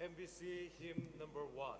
MBC hymn number 1.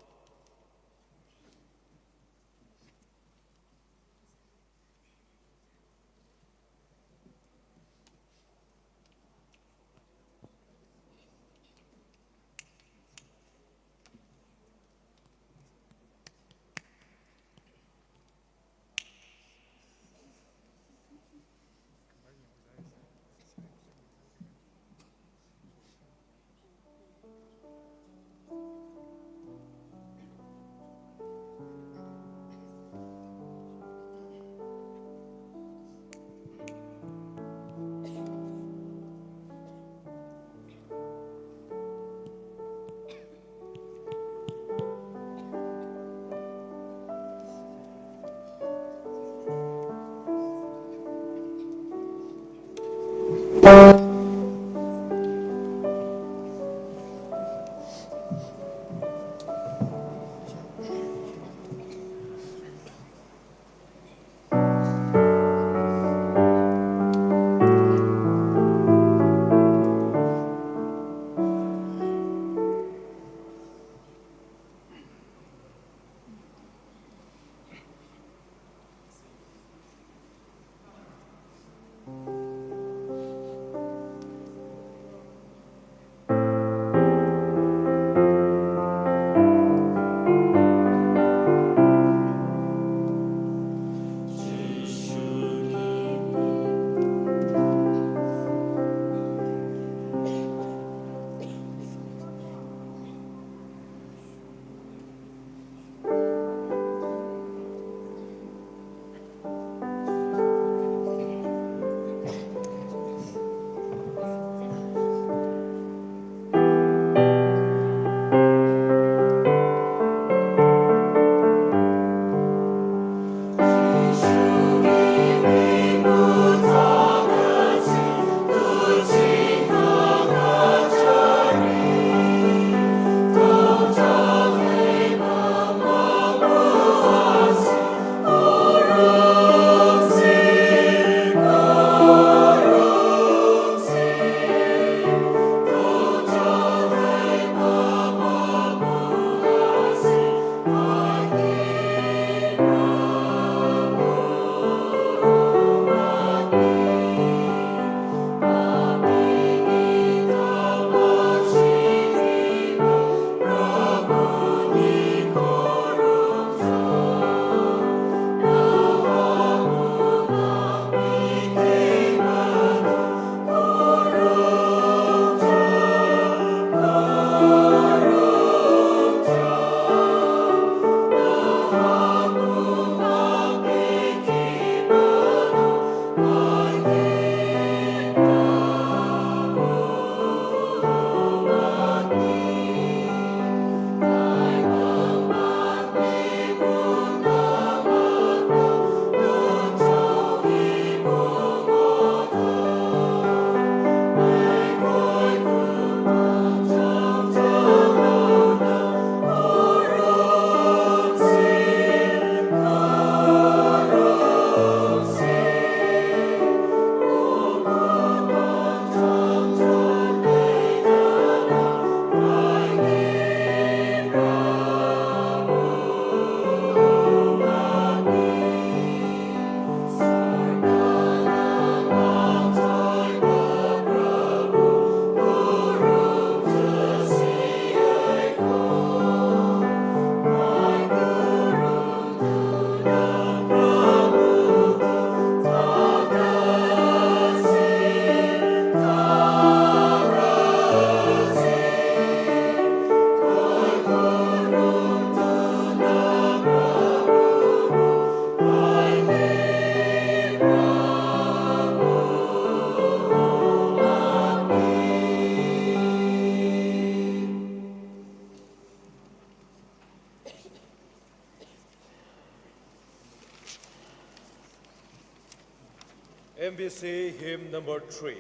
MBC hymn number 3.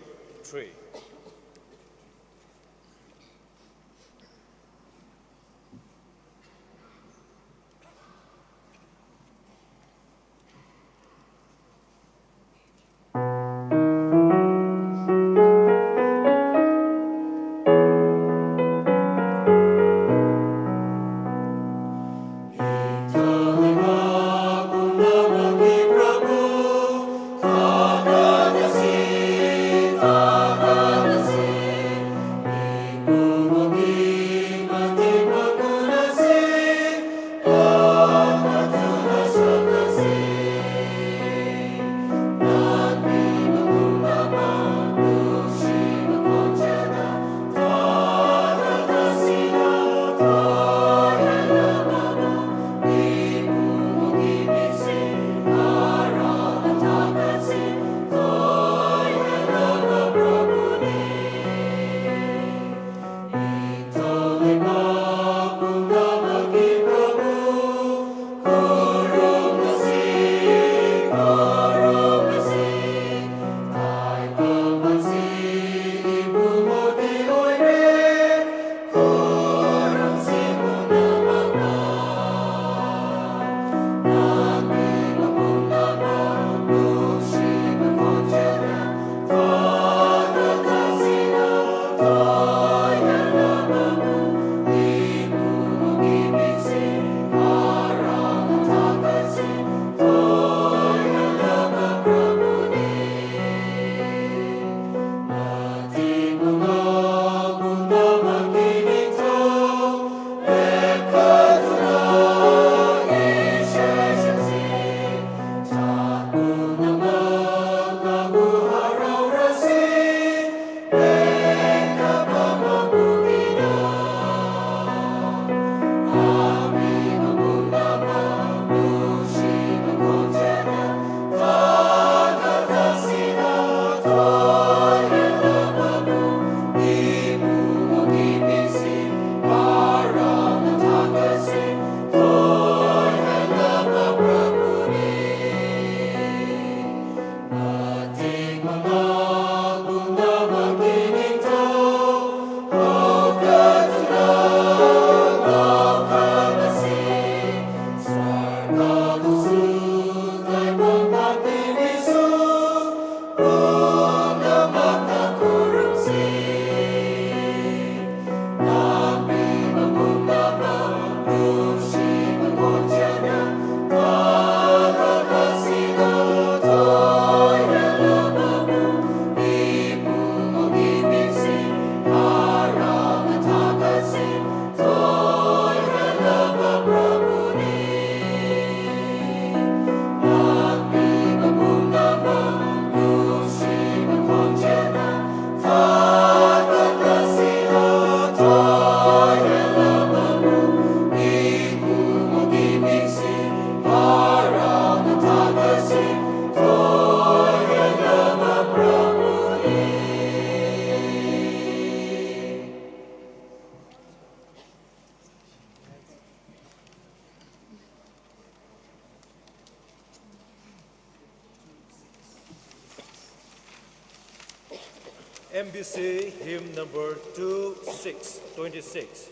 MBC hymn number 2626.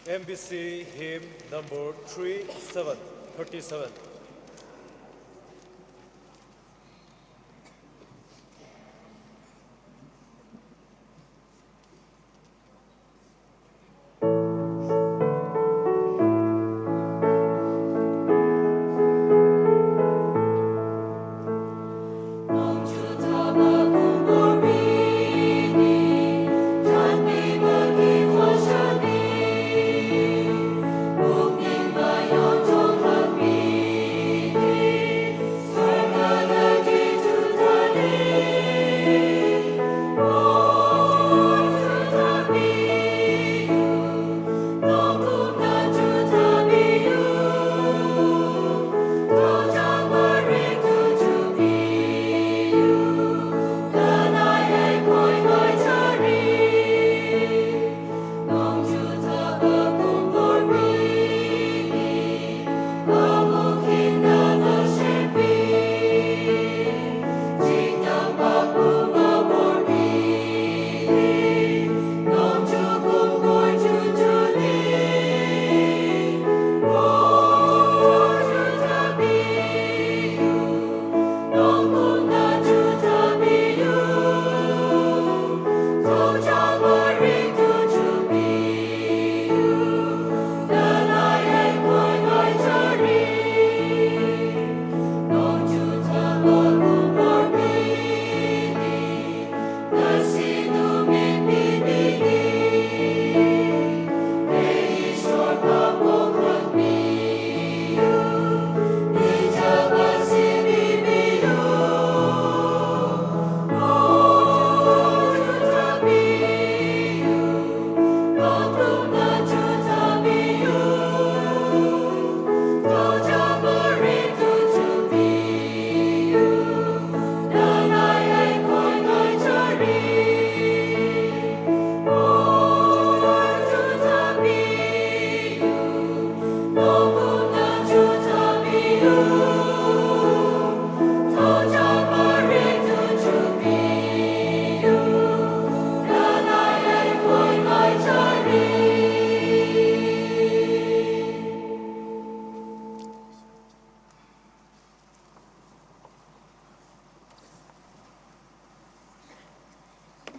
MBC hymn number 3737.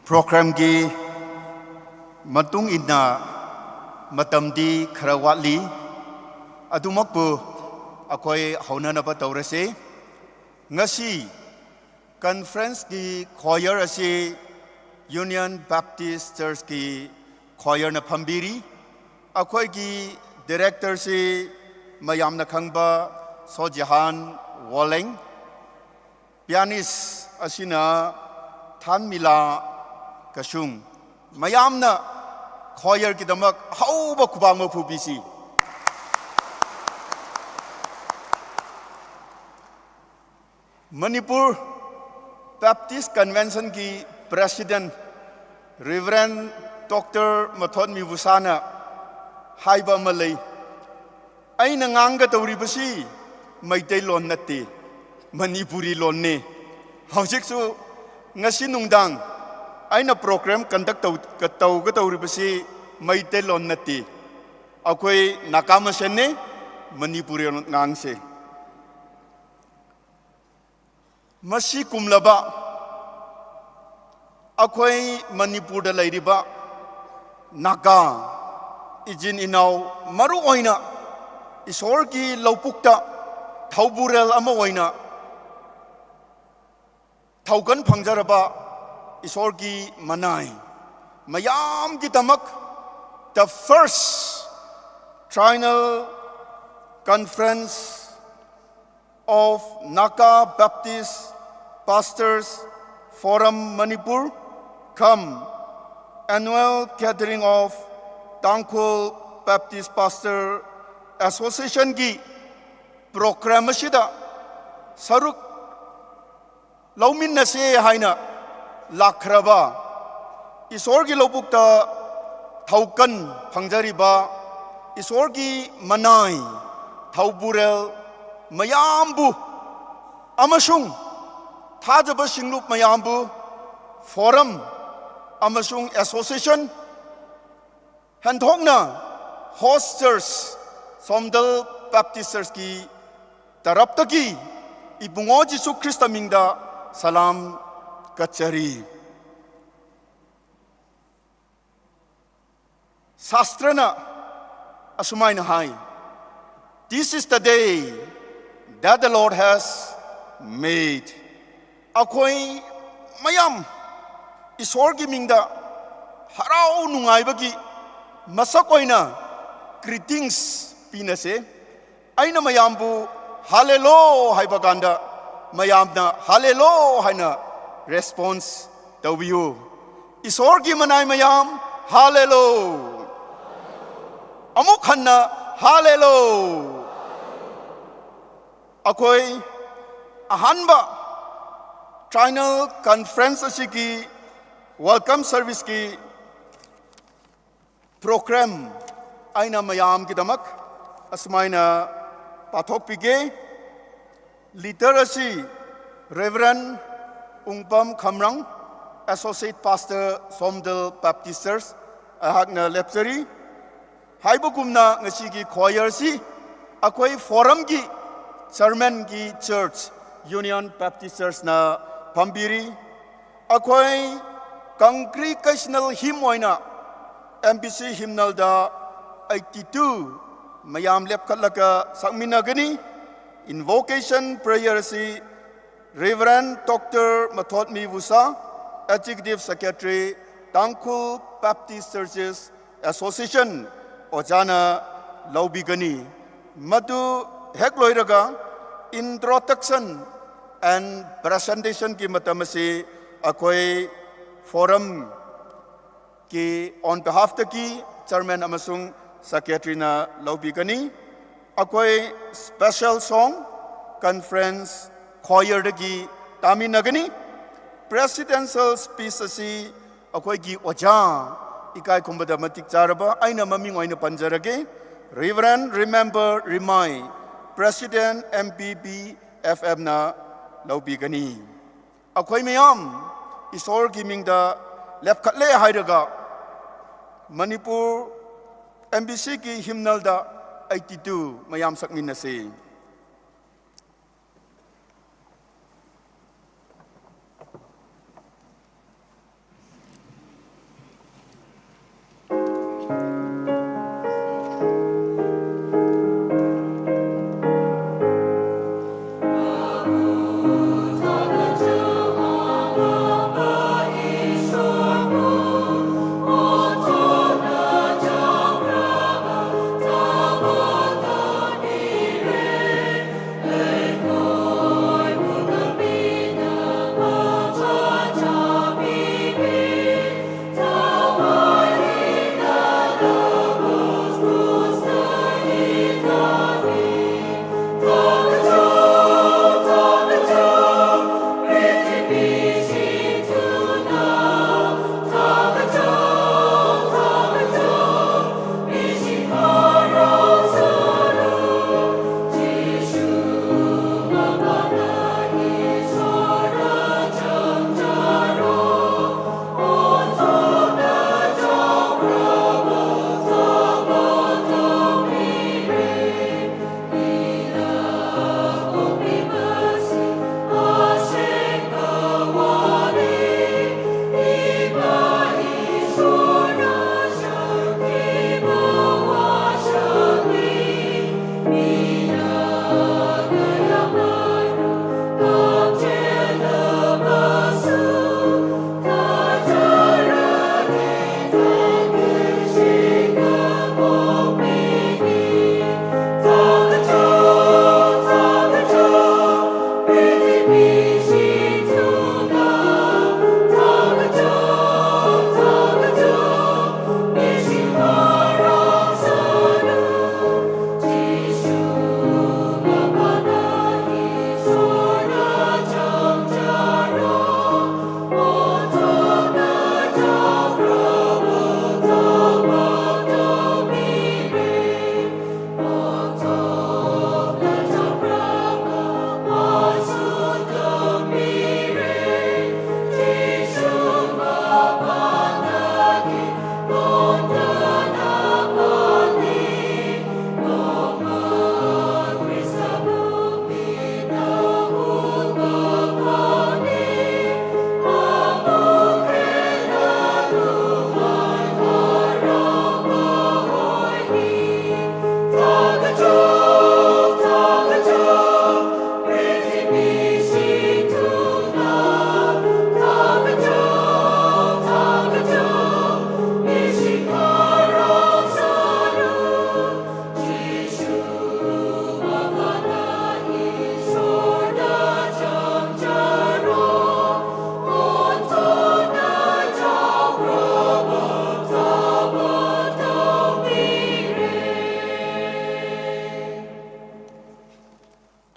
program gi matung inna matamdi khara watli adumakpu akoi haunana ba taurase ngasi conference gi choir ase Union Baptist Church ki choir na phambiri akoi gi director se mayam na khangba Sojahan Walling pianist asina Than Mila Kasung mayam na choir ki damak hauba kubang mo phubisi Manipur Baptist Convention ki President Reverend Dr. Mathon Mivusana haiba malay ay nanganga tauribasi Maitai lon nati Manipuri lon ne hawjik su ngasi nungdang ay na program conduct ka tauribasi Maitai lon nati akoy nakamasen ne Manipuri ngang se Masi kumlaba akoy Manipur da lairiba Naga ijin inaw maru oina isor ki laupukta thauburel ama oina thaugan phangjaraba isor ki manai mayam ki tamak the first Trinal Conference of Naka Baptist Pastors Forum Manipur come annual gathering of Tangkhul Baptist Pastor Association ki program asida saruk laumin na se haina lakraba isor gi lobukta thaukan phangjariba isor gi manai thauburel mayambu amasung thajaba singlup mayambu forum amasung association handhokna hosters Somdal Baptist Church ki taraptaki ibungo Jisu Krista mingda salam kachari Sastrana asumaina hai This is the day that the Lord has made akhoi mayam isor gi mingda harau nungai bagi masak oina greetings pinase aina mayambu hallelujah haibaganda mayamna hallelujah haina response tawiyu isor gi manai mayam hallelujah amuk hanna hallelujah akhoi ahanba Trinal Conference asiki welcome service ki program aina mayam ki damak asmaina pathok pige literacy Reverend Ungpam Khamrang Associate Pastor Somdal Baptist Church ahakna lepsari haibukumna ngasi ki choir si akhoi forum ki Chairman ki Church Union Baptist Church na Pambiri akhoi congregational hymn oina MBC hymnal da 82 mayam lepkhatlaka sakminagani invocation prayer si Reverend Dr. Mathotmi Vusa Executive Secretary Tangkhul Baptist Churches Association ojana laubigani madu hekloiraga introduction and presentation ki matamasi akhoi forum ki on behalf the ki chairman amasung secretary na laubigani akhoi special song conference choir ki taminagani presidential speech asi akhoi ki oja ikai kumbada matik charaba aina maming oina panjarage Reverend remember remind President MPB FM na laubigani akhoi mayam isor gi mingda lepkhatle hairaga Manipur MBC ki hymnal da 82 mayam sakminase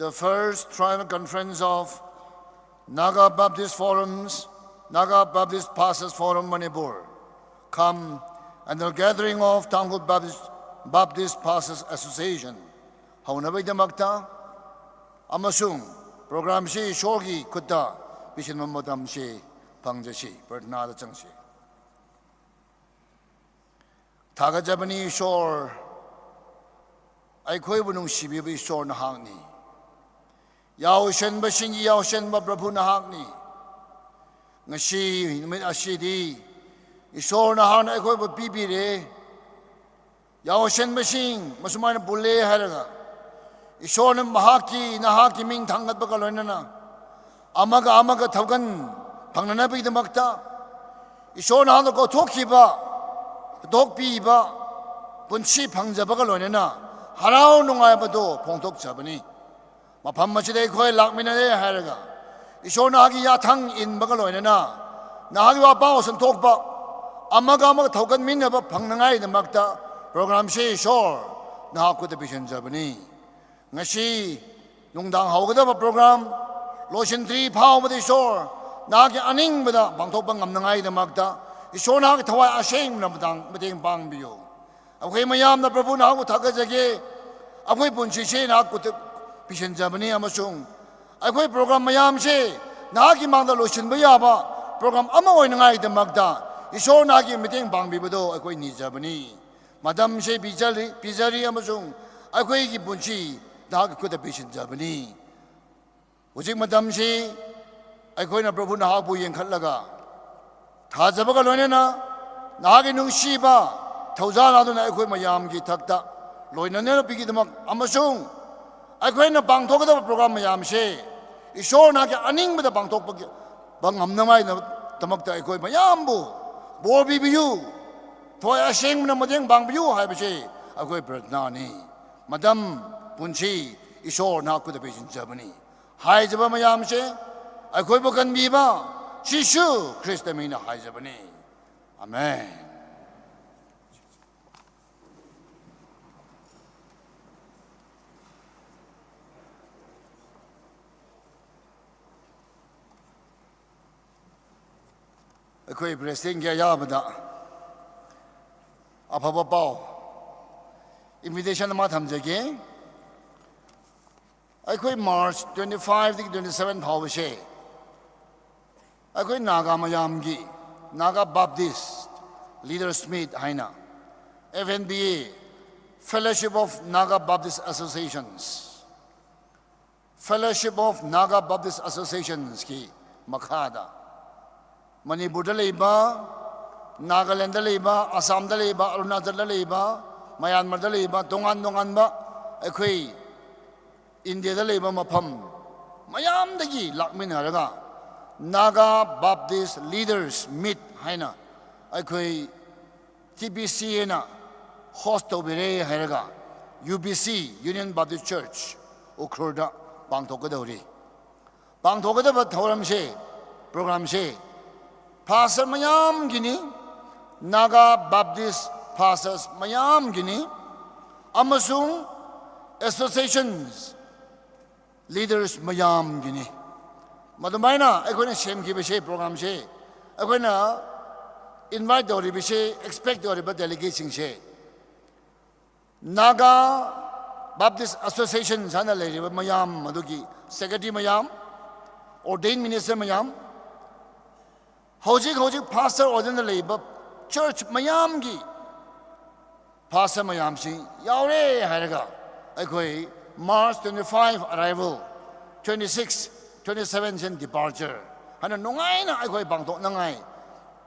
The first Tribal Conference of Naga Baptist Forums, Naga Baptist Pastors Forum Manipur, come and the gathering of Tangkut Baptist Pastors Association. Haunabay damakta, amasung program si shogi kutta bishin mamadam si pangjashi pernada changsi. Taga Japanese shore, ay koy bunung sibibi shore na hangni. Yao shen ba shingi yao shen ba prabhu na hangni. Ngasi numit asidi, isor na hang na ay koy ba bibire. Yao shen ba shing masumay na bule haraga. Isor na mahaki na haki ming thangat ba kaloy na na. Amaga tawgan pangnanabay na magta. Isor na hang na ko toki ba. 독비 바 분치 방자바가 로네나 하라오 농아바도 봉독 잡으니 마밤마치데 거에 락미나데 하르가 이쇼나기 야탕 인바가 로네나 나하기와 바오선 독바 아마가 더건 민나바 방능아이데 막다 프로그램 시쇼 나하고데 비션 잡으니 ngasi 농당 하고다 프로그램 로션 3 파오바데 쇼 나기 아닝바다 방독방 감능아이데 막다 이쇼나가 더와 아셰임 남당 메딩 방비요 아고이 마얌나 프로부나 하고 타가자게 아고이 본시시 나고 비신자버니 아마송 아고이 프로그램 마얌시 나기 망다 로션 바야바 프로그램 아마 오이능아이데 막다 이쇼나기 메딩 방비보도 아고이 니자버니 마담시 비자리 아마송 아고이기 본시 나기 고다 비신자버니 오직 마담시 아고이나 프로부나 하고 옌칼라가 다자바가 로네나 나게 능시바 थौजा लादुना अखोई मयाम की थकता लोइनने piggy दमक अमसुंग अखोइना पांगथोकदब programme मयाम से ईश्वरना के अनिंगबदा पांगथोक बंगमनमाय दमकता अखोई मयामबु bore बिबियु थोय असेंगना मदेंग बांगबियु हाइबसे अखोई प्रार्थनानी मदम पुंसी ईश्वरना कुदबे जिंजबनी हाइजब मयाम से अखोई बकनबीबा शिशु ख्रिस्त मीना हाइजबनी आमेन अखोई ब्लेसिंग के याबदा अफबा पाओ इन्विटेशन मा थमजगे अखोई मार्च 25 दिक 27 फावसे अखोई नागा मयाम की नागा बाप्टिस्ट लीडर स्मिथ हाइना FNBA Fellowship of Naga Baptist Associations Fellowship of Naga Baptist Associations की मखादा मणिपुर लेबा नागालैंड लेबा असम लेबा अरुणाचल लेबा म्यांमार लेबा तोंगान तोंगानबा अखोई इंडिया लेबा मफम मयामदगी लाकमिनरगा नागा बाप्टिस्ट लीडर्स मीट हाइना अखोई TBC ना होस्ट तौबिरे हाइरगा UBC यूनियन बाप्टिस्ट चर्च उखरुदा पांगथोकदौरी पांगथोकदबा थौरम से प्रोग्राम से Pastor mayam gini Naga Baptist pastors mayam gini amasung associations leaders mayam gini madumaina akoina shem ki bishe program she akoina invite dori bishe expect dori ba delegation she Naga Baptist Association sana le mayam madugi secretary mayam ordained minister mayam Hojik pastor ordinarily but church mayam gi pastor mayam si yaure haraga akoi March 25 arrival 26 27 departure hana nungai na akoi bangtok nangai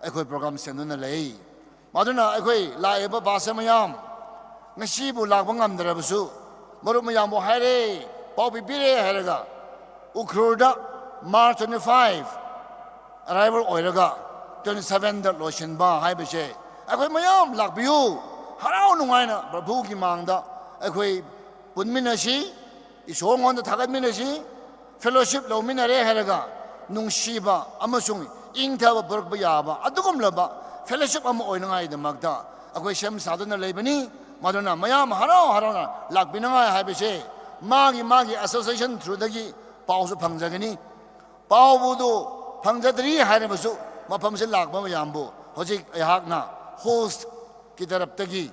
akoi program senduna lei maduna akoi laiba pastor mayam ngasi bu lakbang amdrabasu maru mayam bo haire pau bibire haraga ukhruda March 25 arrival oiraga 27 da lotion ba haibese akoi mayam lakbiu harau nungaina prabhu ki mangda akoi punminashi isong on da thagatminashi fellowship lo minare haraga nungshiba amasung ingthaba burkba yaba adugum laba fellowship am oinangai da magda akoi shem saduna leibani maduna mayam harau na lakbinangai haibese magi association through dagi pausu phangjagani paubudu फंगजदरी है बसु मफम से lakh मयामबु होजिक अहाकना host की तरफ तगी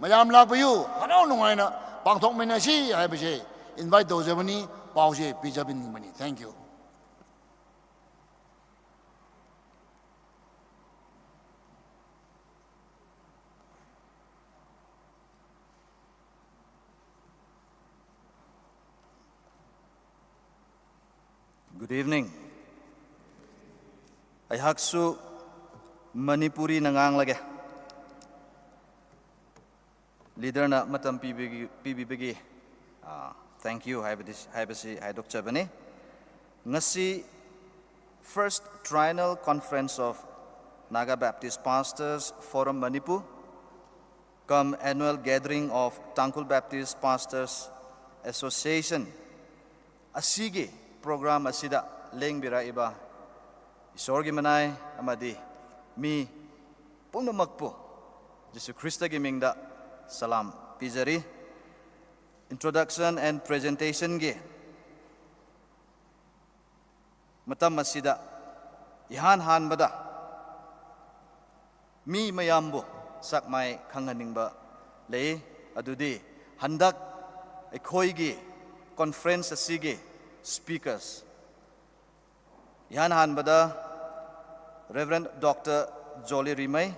मयाम लाबयु हराव नुंगाइना पांगथोक मिनासी है बसे invite दोजबनी पाउसे पिजबिन मनी thank you Good evening. Ayaksu Manipuri nangang lage. Leader na matam PBBG. Thank you. Haibasi Haidok Chabani. Ngasi first triennial conference of Naga Baptist Pastors Forum Manipur. Come annual gathering of Tangkul Baptist Pastors Association. Asige program asida leng bira iba. Isorgi manay amadi mi puno magpo Jesu Christa gimingda salam pizari introduction and presentation ge matam masida ihan han bada mi mayambo sakmai khanganingba le adudi handak ekhoi gi conference asige speakers Yan Han Bada, Reverend Dr. Jolly Rimay,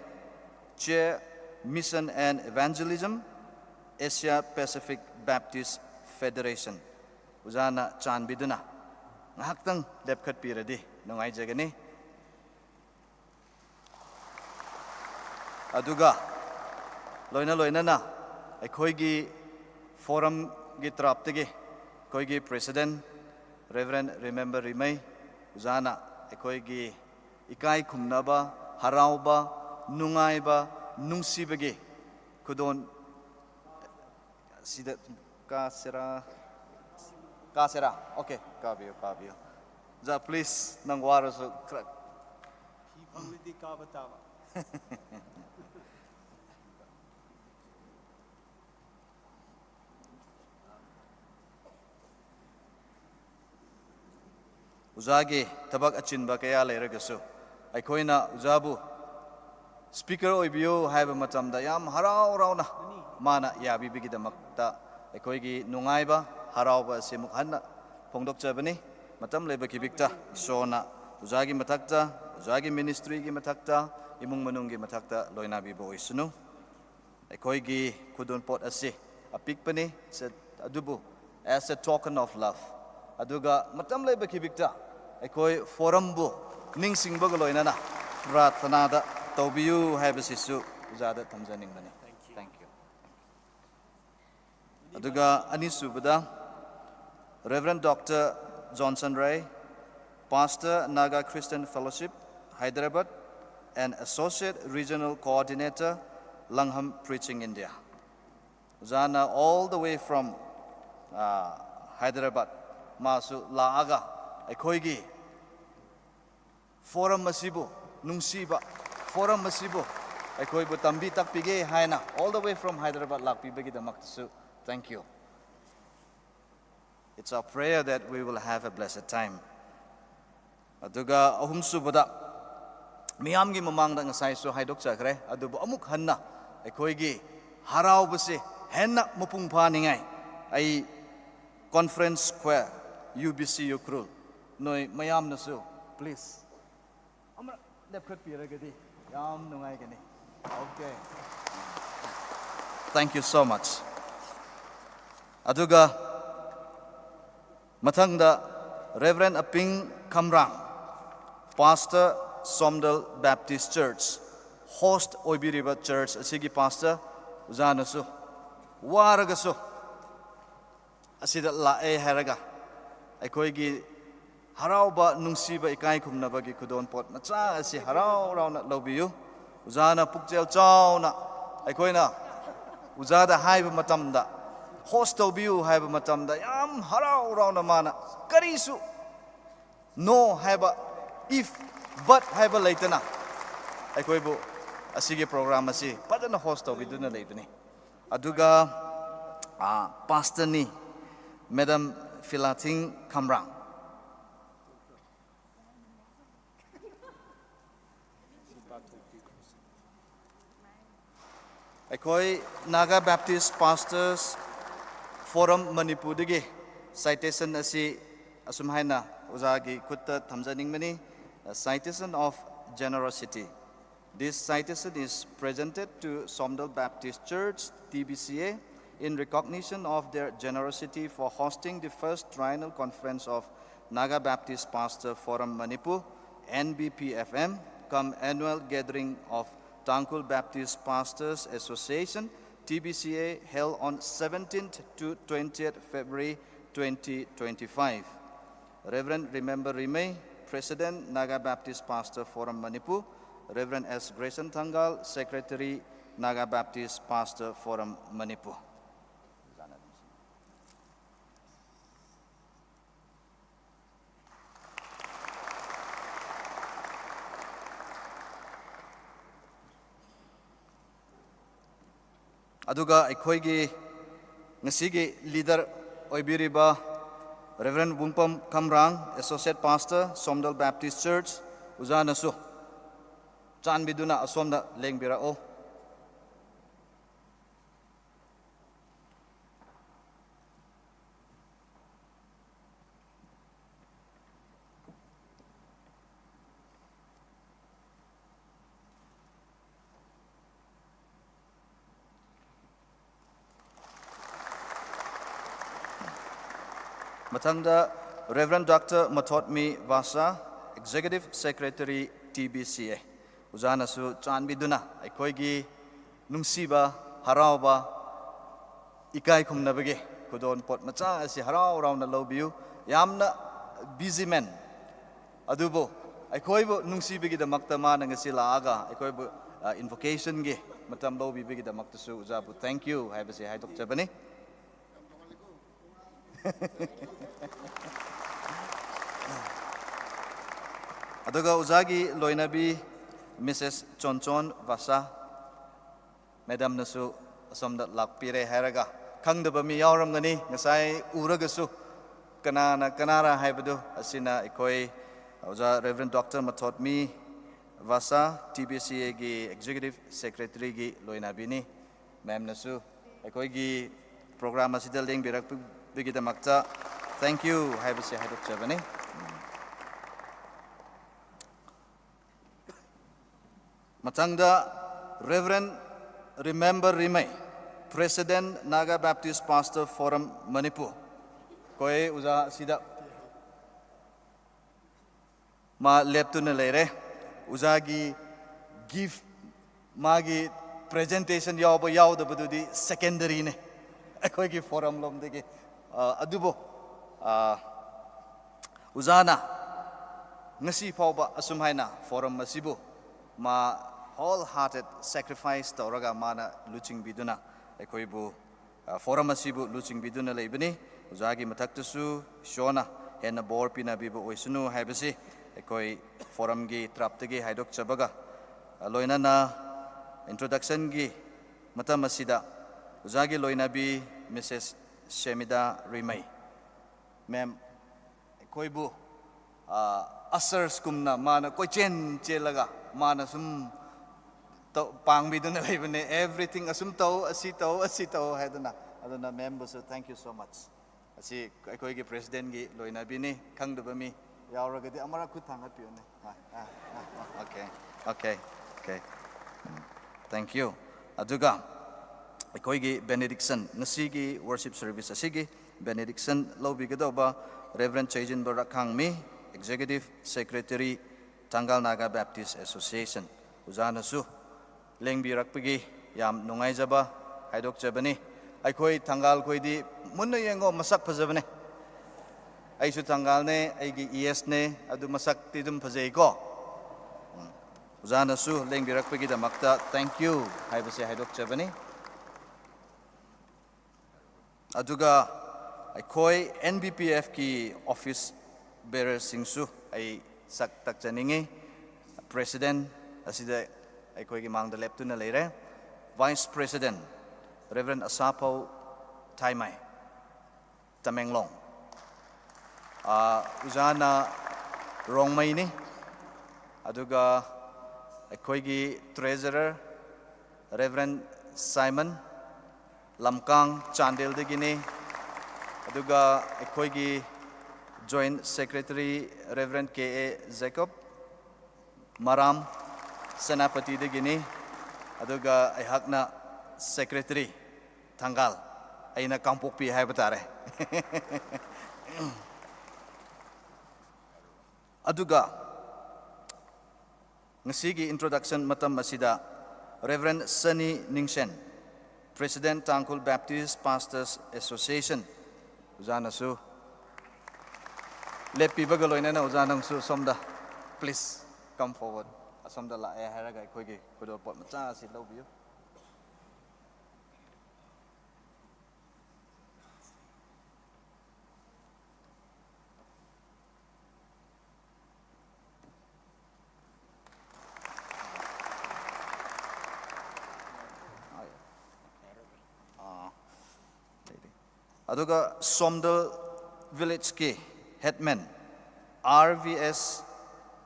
Chair, Mission and Evangelism, Asia Pacific Baptist Federation. Uzana Chan Biduna. Nahaktang lepkat piradi, nungay jagani. Aduga, loina loina na akhoi gi forum gi trap te gi koi gi president Reverend Remember Rimei uzana akhoi gi ikai khumnaba harauba nungaiba nungsibagi kudon sida kasera okay kabio ja please nang waro so Hindi kabatama. uzagi tabak achinba kaya leiragasu aikoina uzabu speaker oibiyo haiba matamda yam harau rauna mana yabi bigidamakta aikoigi nungaiba harauba semuk hanna phongdokchabani matam leba kibikta sona uzagi matakta uzagi ministry gi matakta imung manunggi matakta loinabi boisunu aikoigi kudun pot ase apikpani adubu as a token of love aduga matam leba kibikta aikoi forum bu ningsingba loinana prathana da tawbiyu haibasisu uzada thamjaning bani thank you aduga anisubada Reverend Dr. Johnson Ray, Pastor Naga Christian Fellowship, Hyderabad, and Associate Regional Coordinator, Langham Preaching India. Uzana all the way from Hyderabad, Masu Laaga, Aikoigi, Forum Masibu, Nungsiba, Forum Masibu, Aikoibu Tambi Takpige, Haina, all the way from Hyderabad, Lakpi Begida Maktasu. Thank you. It's our prayer that we will have a blessed time. Aduga ahum subada miyam gi mamang da ngasai so haidok chakre adubu amuk hanna aikoi gi harau base henna mapung pha ningai ai conference square UBC Ukrul noi mayam na su please amra lepkhat piragadi yam nungai gani okay thank you so much aduga mathangda Reverend Aping Kamrang, Pastor Somdal Baptist Church, host Oibiriba Church, asigi pastor uzanasu waragasu asida lae haraga aikoigi harauba nungsiba ikai khumnaba gi kudon pot macha asi harau rauna lobiyu uzana pukjel chauna aikoina uzada haiba matamda host obiu haiba matamda yam harau rauna mana karisu no haiba if but haiba laitana aikoibu asigi program asi padana host obiduna leibani aduga pastor ni Madam Philating Kamrang aikoi Naga Baptist Pastors Forum Manipur dagi citation asi asum haina uzagi kutta thamjaning mani citation of generosity. This citation is presented to Somdal Baptist Church TBCA in recognition of their generosity for hosting the first triennial conference of Naga Baptist Pastor Forum Manipur NBPFM come annual gathering of Tangkul Baptist Pastors Association TBCA held on 17th to 20th February 2025. Reverend Remember Rimei, President Naga Baptist Pastor Forum Manipur, Reverend S. Grayson Thangal, Secretary Naga Baptist Pastor Forum Manipur. Aduga aikoigi ngasigi leader oibiriba Reverend Bungpam Kamrang, Associate Pastor, Somdal Baptist Church, uzanasu chanbiduna asomda lengbirao. Mathangda Reverend Dr. Mathotmi Vasa, Executive Secretary TBCA. Uzana su chanbiduna aikoigi nungsiba harauba ikai khumnabage kudon pot macha asi harau rauna lobiu yamna busy man adubo aikoibo nungsibigi da makta mana ngasi laaga aikoibo invocation ge matam lobibigi da makta su ujabu thank you haibasi haidok jabani aduga uzagi loinabi Mrs. Chonchon Vasa Madam nasu asomda lakpire hairaga khangdaba mi yawramgani ngasai uragasu kanara haibadu asina ikoi oja Reverend Dr. Mathotmi Vasa TBCA gi Executive Secretary gi loinabini ma'am nasu ikoi gi program asida leng birak bigida makta thank you haibasi haidok jabani matangda Reverend Remember Rimai President Naga Baptist Pastor Forum Manipur koi uza sida ma leptuna leire uzagi give magi presentation yawba yawda badudi secondary ne koi gi forum lom degi adubo uzana ngasi fawba asumhaina forum masibu ma wholehearted sacrifice tawraga mana luching biduna ekoibu forum asibu luching biduna leibani uzagi mathaktasu shona hena bor pina bibu oisunu haibasi ekoi forum gi traptagi haidok chabaga loina na introduction gi matam asida uzagi loina bi Mrs. Shemida Rimai ma'am ekoibu asers kumna mana kochen chelaga mana sum pang biduna leibane everything asum tau asito hadana adana member so thank you so much asi akoi gi president gi loina bini khangdaba mi yauraga di amara khut thanga pione okay thank you aduga akoi gi benediction ngasi gi worship service asigi benediction lobi gadoba Reverend Chejin Barakhang mi Executive Secretary Tangal Naga Baptist Association uzana su lengbi rakpigi yam nungai jaba haidok jabani aikoi tangal koi di munna yengo masak phajabane aisu tangal ne aigi es ne adu masak ti dum phajai ko uzana su lengbi rakpigi da makta thank you haibase haidok jabani aduga aikoi NBPF ki office bearer singsu ai sak tak chaningi president asida aikoi gi mangda leptuna leire vice president Reverend Asapau Taimai Tamenglong uzana rongmai ni aduga aikoi gi treasurer Reverend Simon Lamkang Chandel degini aduga aikoi gi Joint Secretary Reverend K.A. Jacob Maram Senapati degini aduga aihakna Secretary Tangal aina Kampokpi haibatare aduga ngasigi introduction matam masida Reverend Sunny Ningshen President Tangkul Baptist Pastors Association uzana su lepi bagaloina na uzanang su somda please come forward asomda la e haraga koigi kodo pot macha si lobiu aduga Somdal village ke headman RVS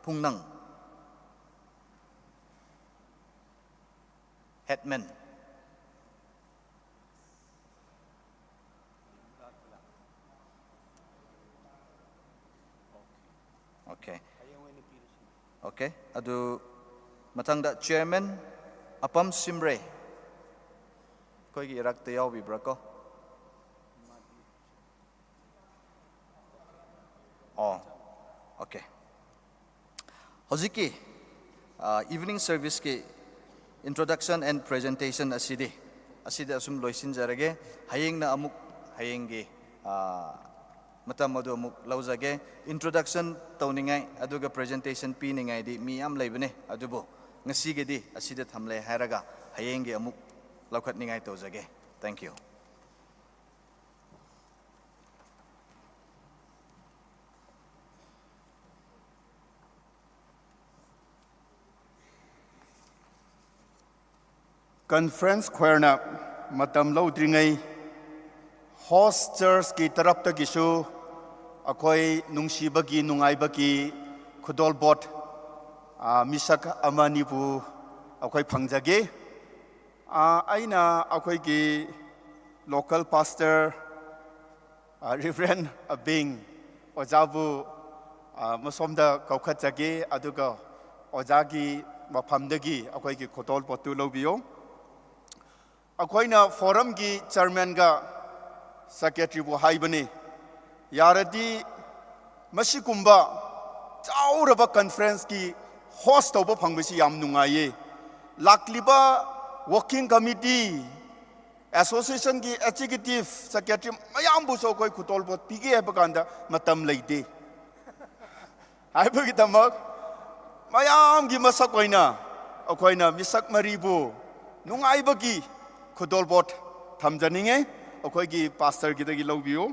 Pungnang headman okay adu matangda chairman Apam Simre koigi irakte yawi brako oh okay hojiki evening service ki introduction and presentation asidi asida asum loisinjarage hayengna amuk hayenge matam adu amuk laujage introduction tawningai aduga presentation piningai di mi am leibane adubo ngasigedi asida thamle hairaga hayenge amuk laukhatningai tawjage. Thank you. Conference khoirna matam laudringai host church ki tarap ta gisu akoi nungsibagi nungaibagi khudol bot misak amani bu akoi phangjage aina akoi ki local pastor Reverend Abing ojabu masomda kaukhatsage aduga ojagi mafamdagi akoi ki khudol botu lobiyo. अखोइना forum की chairman का secretary बु हाइबनी यारदी मसिकुंबा चाउरबा conference की host तौब फंगबसी याम नुंगाये लाक्लिबा वर्किंग कमिटी एसोसिएशन की एग्जीक्यूटिव सेक्रेटरी मयाम बुसो कोई खुतोल बो पिगे हेबकांदा मतम लेदे हाइबगी तमक मयाम की मसक ओइना अखोइना मिसक मरीबु नुंगाइबगी खुदोल बोट थमजनिंगे अखोइगी पास्टर गिदगी लौबियो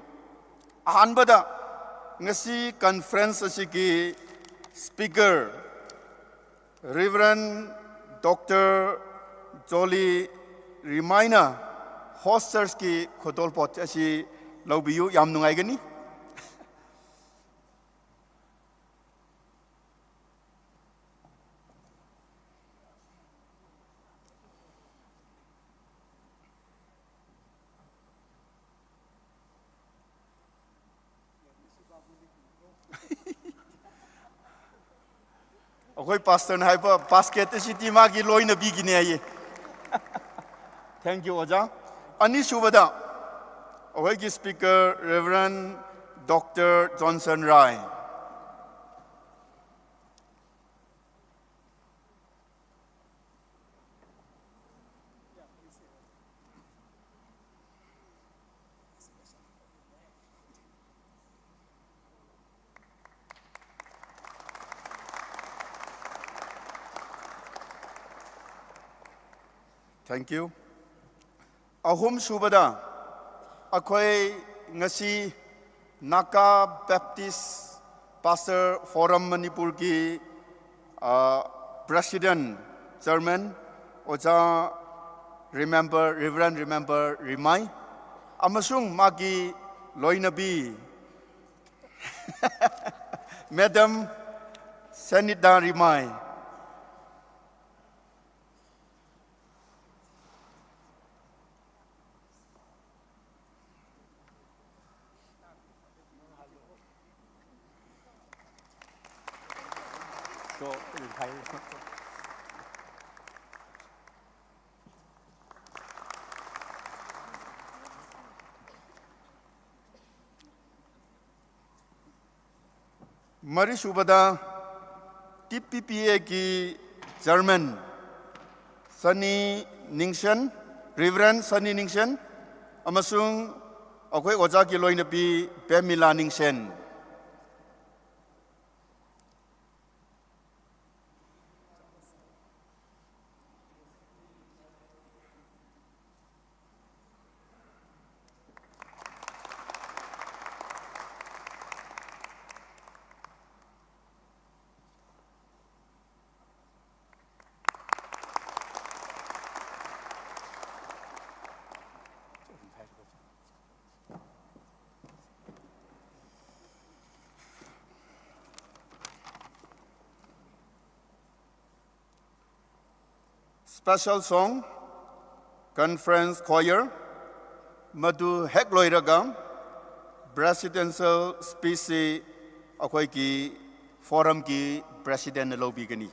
अहानबदा ngasi conference asiki speaker Reverend Dr. Jolie Remaina hosters ki khudol pot asi laubiyu yam nungai gani. अखोई पास्टर ने हाइबा बास्केट सिटी मागी लोइना बिगिने आये. Thank you ओजा. अनि सुबदा अखोई की speaker Reverend Dr. Johnson Rai. Thank you. Ahum subada akhoi ngasi Naka Baptist Pastor Forum Manipur ki President Chairman Oja Reverend Remai amasung magi loinabi Madam Senita Remai. Mari subada TPPA ki Chairman Sunny Ningshan, Reverend Sunny Ningshan, amasung akhoi oja ki loinapi Pamela Ningshan. Special song, Conference Choir, Madu Hekloiragam, Presidential Species Akhoi ki Forum ki President Lobigani.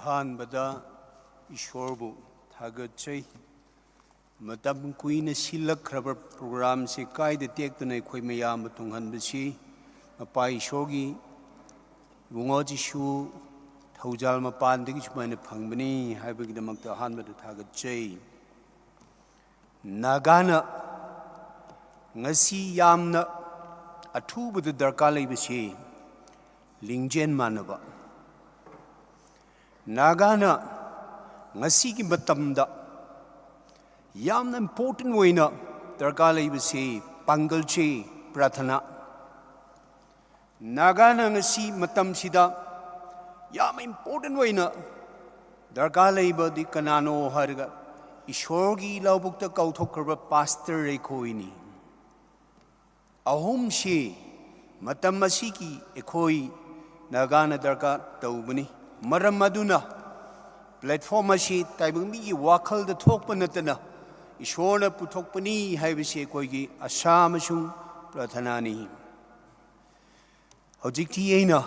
ꯑꯍꯥꯟꯕꯗ ꯏꯁꯣꯔꯕꯨ ꯊꯥꯒꯠꯆꯩ ꯃꯇꯝ ꯀꯨꯏꯅ ꯁꯤꯜꯂꯛꯈ꯭ꯔꯕ ꯄ꯭ꯔꯣꯒ꯭ꯔꯥꯝꯁꯤ ꯀꯥꯏꯗ ꯇꯦꯛꯇꯅ ꯑꯩꯈꯣꯏ ꯃꯌꯥꯝꯕꯨ ꯇꯨꯡꯍꯟꯕꯁꯤ ꯃꯄꯥ ꯏꯁꯣꯔꯒꯤ ꯏꯕꯨꯡꯉꯣ ꯖꯤꯁꯨ ꯊꯧꯖꯥꯜ ꯃꯄꯥꯟꯗꯒꯤ ꯁꯨꯃꯥꯏꯅ ꯐꯪꯕꯅꯤ ꯍꯥꯏꯕꯒꯤꯗꯃꯛꯇ ꯑꯍꯥꯟꯕꯗ ꯊꯥꯒꯠꯆꯩ ꯅꯥꯒꯥꯅ ꯉꯁꯤ ꯌꯥꯝꯅ ꯑꯊꯨꯕꯗ ꯗꯔꯀꯥꯔ ꯂꯩꯕꯁꯤ ꯂꯤꯡꯖꯦꯜ ꯃꯥꯟꯅꯕ Nagana ngasigi matamda yamna important waina darkar laibasi pangalche prathana Nagana ngasi matam sida yam important waina darkar laiba di kanano harga ishorgi laubukta kauthokraba pastor rekoini ahum she matam masiki ekoi Nagana darkar taubani maram maduna platform ashi taibumi gi wakhal da thokpa natana ishorna puthokpani haibase koigi asa amsung prathana ni hojikti aina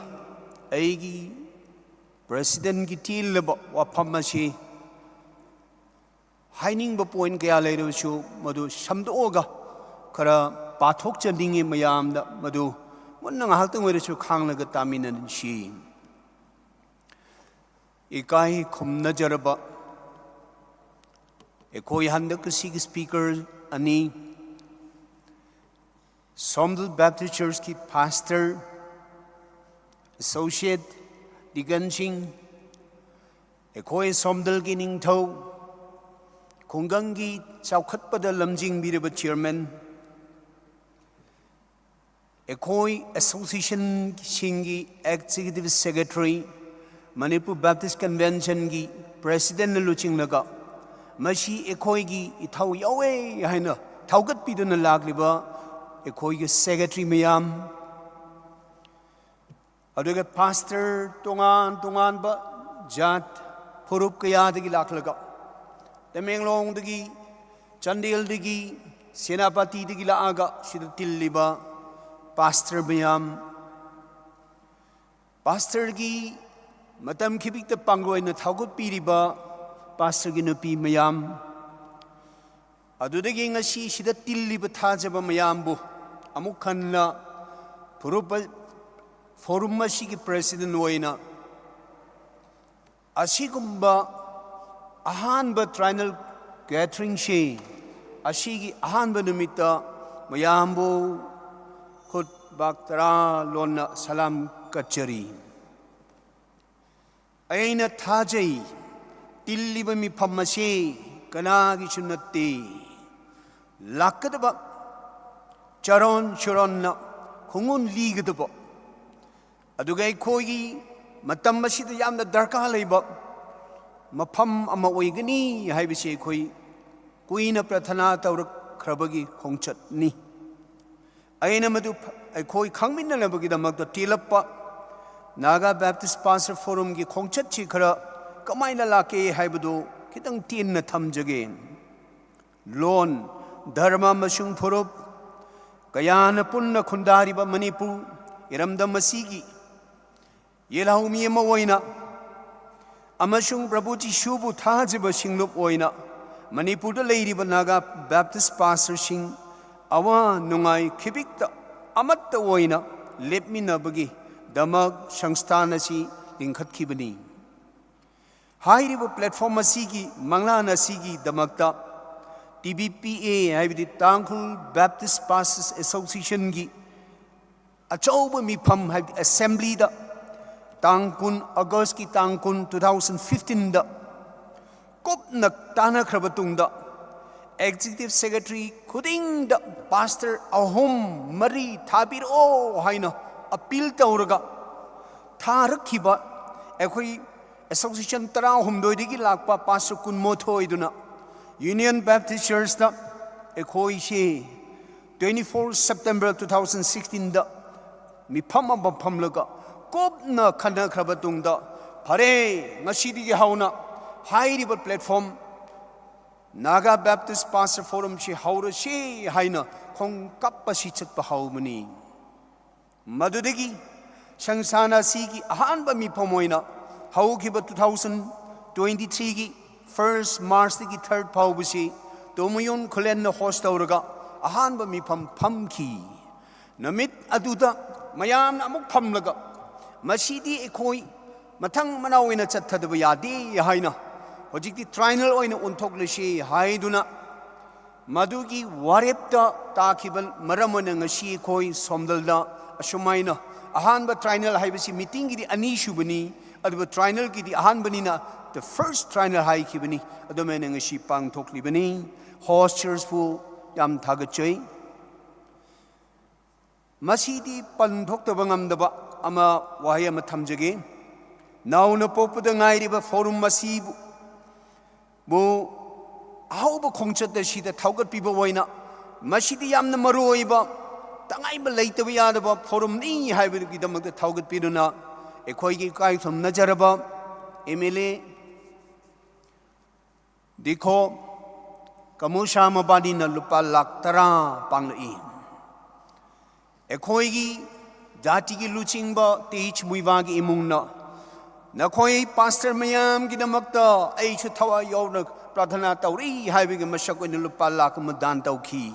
aigi president ki til wafam ashi haining ba point kaya leiro chu madu samdoga khara pathok chaninge mayam da madu munna ngahak wera chu khanglaga taminan shi ikai khumna jaraba ekoi handak sig speaker ani Somdal Baptist Church ki pastor associate Digan Singh ekoi Somdal ki ningthau khunggangi chaukhatpada lamjing biraba chairman ekoi association singi executive secretary Manipur Baptist Convention ki president luching naga mashi ekoi gi ithau yawe haina thaugat piduna lagliba ekoi gi secretary mayam aduga pastor tongan ba jat purup kaya dagi laklaga Tamenglong dagi Chandel dagi Senapati dagi laaga sida tilliba pastor mayam pastor gi matam khibik ta pangroi na thaugut piriba pastor gi nupi mayam adudagi ngasi sida tilliba thajaba mayam bu amuk khanna purupa forum masi gi president oina asigumba ahanba triennial gathering she asigi ahanba numita mayam bu khut baktara lonna salam kachari aina thajai tilliba mi phammase kanagi chunnatti lakadaba charon churonna khungun ligadaba adugai khogi matam masida yamna darka leiba mafam ama oigani haibase khoi kuina prathana tawrak khrabagi khongchat ni aina madu khoi khangminna labagi damakta tilappa Naga Baptist Pastor Forum ki khongchat chi khara kamaina lake haibadu kitang tin na thamjage lon dharma masung phurup kayana punna khundari ba Manipur iramda masigi yelaumi ma oina amasung Prabhuji shubu thajiba singlup oina Manipur da leiriba Naga Baptist Pastor sing awa nungai khibikta amatta oina lepmina bagi Damag Shangsthana si lingkhat kibani. Hairiba platform asigi manglana asigi damakta TBPA haibidi Tangkhul Baptist Pastors Association gi achauba mifam haibidi assembly da Tangkun August ki Tangkun 2015 da kopna tana khrabatung da executive secretary khuding da pastor ahom mari thabiro haina appeal tauraga tharakhiba ekhoi association tara humdoidigi lakpa pastor kunmothoi Union Baptist Church da ekhoi she 24 September 2016 da mi phama phamlaga kopna khana khrabatung da phare ngasidi gi hauna hairiba platform Naga Baptist Pastor Forum she haura she haina khong kappa si chatpa haumani Madudagi Shangsana Sigi Ahanba mi pomoina Haukiba 2023 gi 1st March gi 3rd Paubusi Domayon Kulen Hostauraga Ahanba mi pamki Namit Aduda Mayam Amuk Pamlaga Masidi Ekoi Matang Manawina Chatadaba Yadi Haina Hojiki Trinal Oina Untoklishi Haiduna Madugi Warepta Takiban Maramana Ngashi Koi Somdalda Ashumaina ahan ba triennial hai basi meeting ki di ani shubani adu triennial ki di ahan bani na the first triennial hai ki bani adu men ng shi pang thokli bani host church fu yam thagat choi masidi pan thok ta bangam da ba ama wahai ama thamjage now na popu da ngai ri ba forum masi bu how ba khongchat da shi da thaugat pi ba waina masidi yam na maroi ba tangai ba leita ba ya da ba forum ni hai ba ki da mak da thaugat pi na ekhoi ki kai thum najar ba MLA देखो कमुशा मबानी न लुपा लाख तरा पांगई एखोई जाति की लुचिंग बा तेज मुइवा की इमुंग न खोई पास्टर मयाम की नमकता ऐछु थवा यौन प्रार्थना तौरी हाइबे के मशक न लुपा लाख मदान तौखी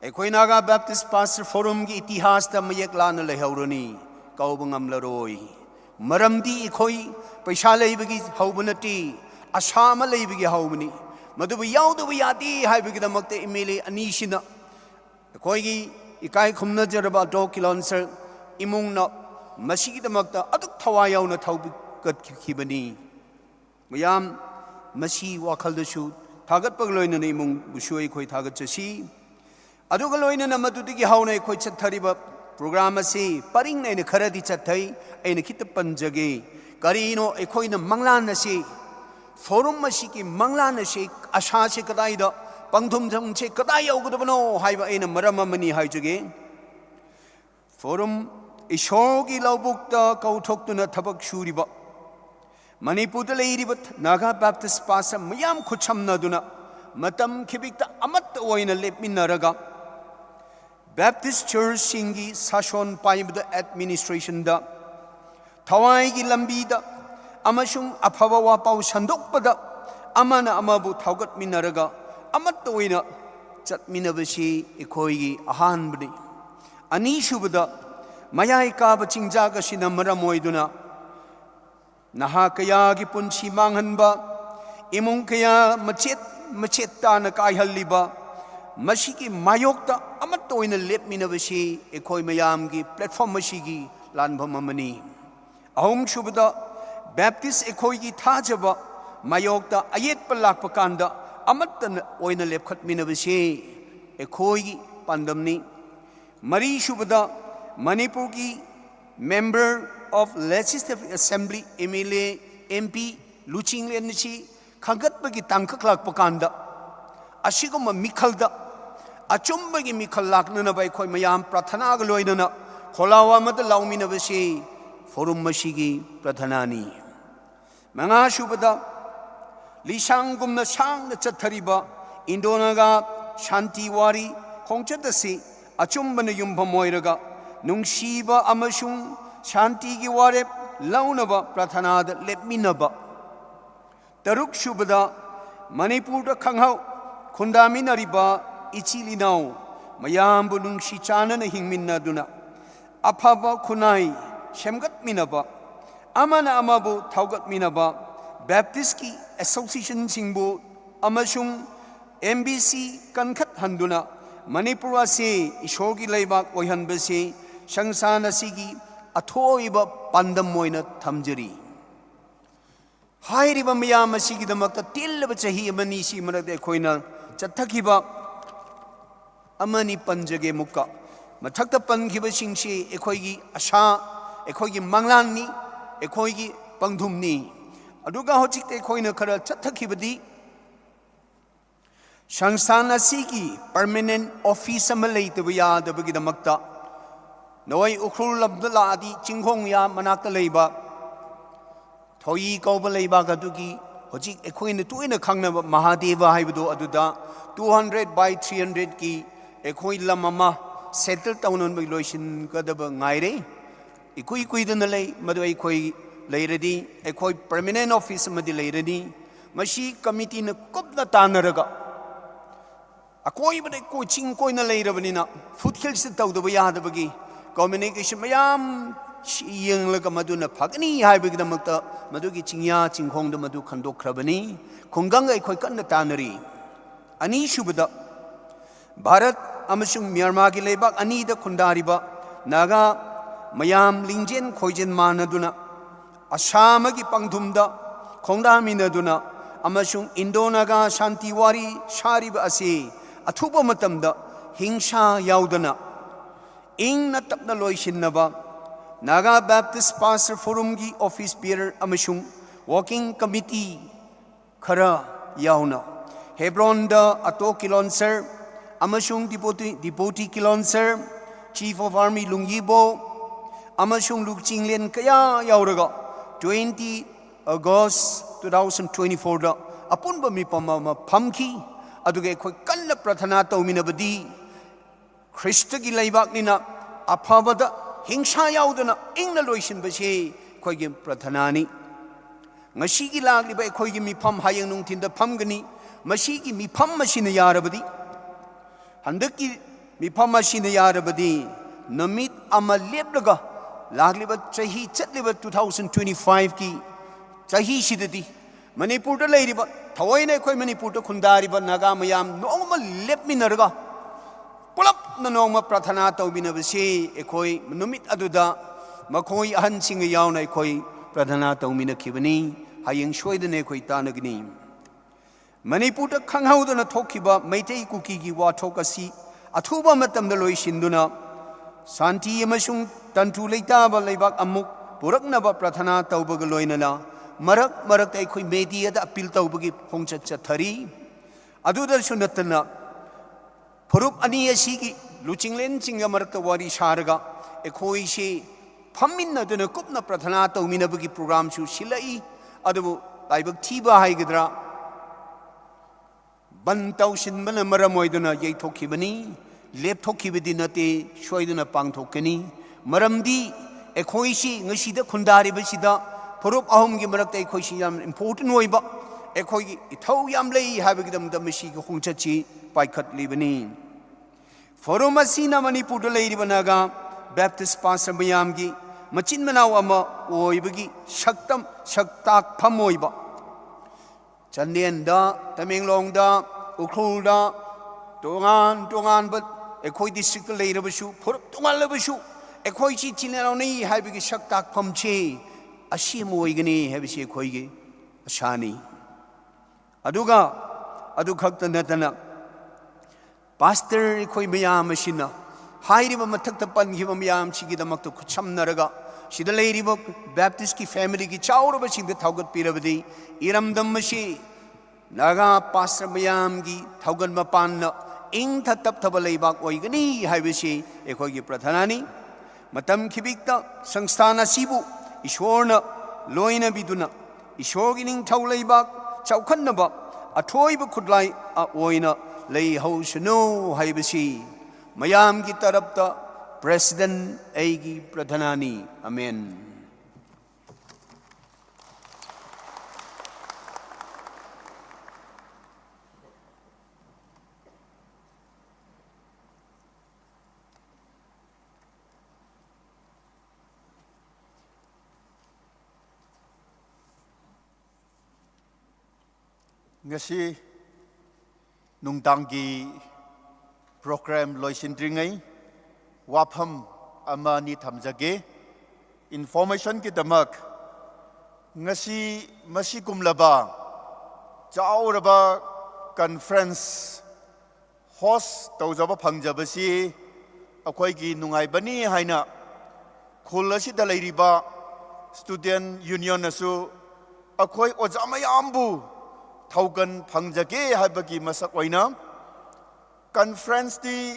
एखोई नागा बैप्टिस्ट पास्टर फोरम की इतिहास ता मयक लान लेहौरनी कौबंगम लरोई मरमदी एखोई पैसा लेबगी हौबनती आसाम लेबगी हौबनी मधुब यादव यादी हाइबगिदमक्ते MLA अनीशिना अखोइगी इकाई खुमनजरबा दो किलोमीटर इमुंगना मसीगिदमक्ता अदुक थवा याउना थौबिकतखिबनी मयाम मसी वाखलदसु थागतपग लोइनना इमुंग बुसुई खोइ थागतचसी अदुग लोइनना मदुदिगी हाउना खोइ चथरिबा प्रोग्राम असी परिंग नैन खरदि चथै ऐन खित पंजगे करिनो एखोइना मंगलान असी फोरम मसी की मंगलान से आशा से कदाइदा पंगथुम थम से कदाइ यौगदबनो हाइबा एना मरम अमनी हाइजगे फोरम ईश्वर की लौबुक्ता कौथोक्तुना थबक सूरिबा मणिपुरदा लेरिबा नागा बैप्टिस्ट पासा मयाम खुचमनदुना मतम खिबिक्ता अमत ओइना लेपमिनरगा बैप्टिस्ट चर्च सिंगी साशोन पाइबदा एडमिनिस्ट्रेशन दा थवाई की लंबीदा अमशुंग अफवा वापाउ संदोकपदा अमना अमबु थौगतमिनरगा अमत ओइना चटमिनबसी एखोइगी अहानबनि अनीसुबदा मयाई काब चिंजागसिना मरम ओइदुना नहा कयागी पुंसी मांगहनबा इमुंग कया मचेत ताना कायहल्लिबा मसीगी मायोक्ता अमत ओइना लेपमिनबसी एखोइ मयामगी प्लेटफॉर्म मसीगी लानभम अमनी अहुम सुबदा बैप्टिस्ट एखोई की थाजब मायोक्ता अयेत लाप कांदा अमतन ओइना लेपखतमिनबसे एखोई की पांदमनी मरी सुबदा मणिपुर की member of legislative assembly MLA MP लुचिंग लेनची खगतबगी तांखखलाप कांदा असिगुम मिखलदा अचुंबगी मिखल लाकनना बाय खोय मयाम प्रार्थना गलोइनना खोलावा मत लाउमिनबसे फोरम मसीगी प्रार्थनानी मंगा शुबदा लिशांगुमना सांगना चथरिबा इंडोनागा शांति वारी खोंचतसी अचुंबना युंभम ओइरगा नुंगसीबा अमसुंग शांति की वारे लौनबा प्रार्थनाद लेपमिनबा तरुक शुबदा मणिपुर खंगहौ खुंदामिनरिबा इचिलिनाउ मयामबु नुंगसी चानना हिंगमिनदुना अफबा खुनाई शेमगतमिनबा अमना अमबु थौगतमिनबा बैप्टिस्ट की एसोसिएशन सिंबु अमसुंग MBC कनखत हंदुना मणिपुर से ईश्वर की लेबाक ओइहनबसे संसार असिगी अथोइबा पांदम ओइना थमजरी हाइरिबा मयाम असिगिदमक्ता तिल्लबा चही अमनी सी मरदे खोइना चथखिबा अमनी पंजगे मुक्का मथक्ता पनखिबसिंगसे एखोइगी आशा एखोइगी मंगलाननी एखोइगी पंगधुमनी अदुगा होजिकते एखोइना खरा चथखिबदी संस्थान असिगी परमानेंट ऑफिस अमा लेतबा यादबगिदमक्ता नोई उखरुल लब्दलादी चिंगहोंग या मनाक्ता लेबा थोई कौबा लेबा गदुगी होजिक एखोइना तुइना खंगनबा महादेवा हाइबदो अदुदा 200/300 की एखोइ लममा settle town bug लोइसिन Gadaba ngaire ikui kuidana lei madu ekhoi leiradi ekhoi permanent office madi leiradi mashi committee na kopna tanaraga akoi bade coaching koina leirabanina futhil se tawdaba yadabagi communication mayam yenglaga maduna phagni haibigdamakta madugi chingya chingkhongda madu khandokhrabani khungang ekhoi kanna tanari ani shubada Bharat अमसुंग Myanmar की लेबाक अनीदा खुंदारिबा Naga mayam lingjen khoijen manaduna asamagi pangthumda khongdaminaduna amasung Indonaga Shantiwari Shariba ase athuba matamda hingsa yaudana ing na tapna loishinnaba Naga Baptist Pastor Forum gi office bearer amasung working committee khara yauna Hebron da ato kilonser amasung deputy kilonser chief of army Lungibo amasung lukchinglen kaya yauraga 20 August 2024 da apunba mi pamama phamki aduge khoi kanna prathana tauminabadi Krista gi laibak nina aphabada hingsa yaudana ingna loisin base khoi gi prathanani ngasi gi lagli ba khoi gi mi pham hayang nung thin da phamgani masi gi mi pham masina yarabadi handak gi mi pham masina yarabadi namit ama leplaga lagli ba chahi chatli ba 2025 ki chahi sidadi Manipur da leiriba thawaina khoi Manipur da khundariba naga mayam nongma lepminarga pulap na nongma prathana tawbinabase ekhoi numit aduda makhoi ahan singa yauna ekhoi prathana tawmina khibani hayeng shoidane ekhoi tanagni Manipur da khanghaudana thokhiba maitei kuki gi wa thokasi athuba matamda loisinduna santi amasung tantu leitaba leibak amuk puraknaba prathana tawbaga loinana Marak marak tay khoi media da appeal tawbagi khongchat chathari adudar sunatna phurup ani asigi luchinglen chinga marak wari sharga ekhoi se phamminna duna kupna prathana tawminabagi program su silai adu taibak thiba haigidra ban tawsin bana maramoiduna yeithokibani lepthokibadi nate shoiduna pangthokani maramdi ekhoi si ngasida khundari basida Phurup ahum gi marak tai khoi si yam important oiba ekhoi gi ithau yam lei habagi dam dam si gi khongchachi paikhat libani forum asina Manipur da leiri banaga Baptist pastor mayam gi machin manaw ama oibagi shaktam shaktak pham oiba Chandien da Tamenglong da Ukhrul da tongan but ekhoi district leira basu phurup tongan labasu ekhoi chi chinero nei habagi shaktak pham che Ashi moigani habisi khoigi ashani aduga adu khakta natana pastor khoi mayam ashina hairiba mathakta pangiba mayam chigi damak to khuchamnaraga sida leiriba Baptist ki family ki chauraba singda thaugat pirabadi iramdam mashi naga pastor mayam gi thaugan mapan ing thatap thabalai bak oigani habisi ekhoigi prathanani matam khibikta sangsthana sibu Ishwarna loina biduna Ishwargi ning thau leibak chaukhannaba athoiba khudlai a oina lei hausno haibasi mayam gi tarapta president aigi pradhanani amen Ngasi nungtanggi program loisindringai wapham amani thamjage information ki damak ngasi masi kumlaba chauraba conference host tawjaba phangjabasi akhoi gi nungai bani haina khulasi da leiriba student union asu akhoi ojamayambu Thaugan Pangjage Habagi Masak Waina Conference di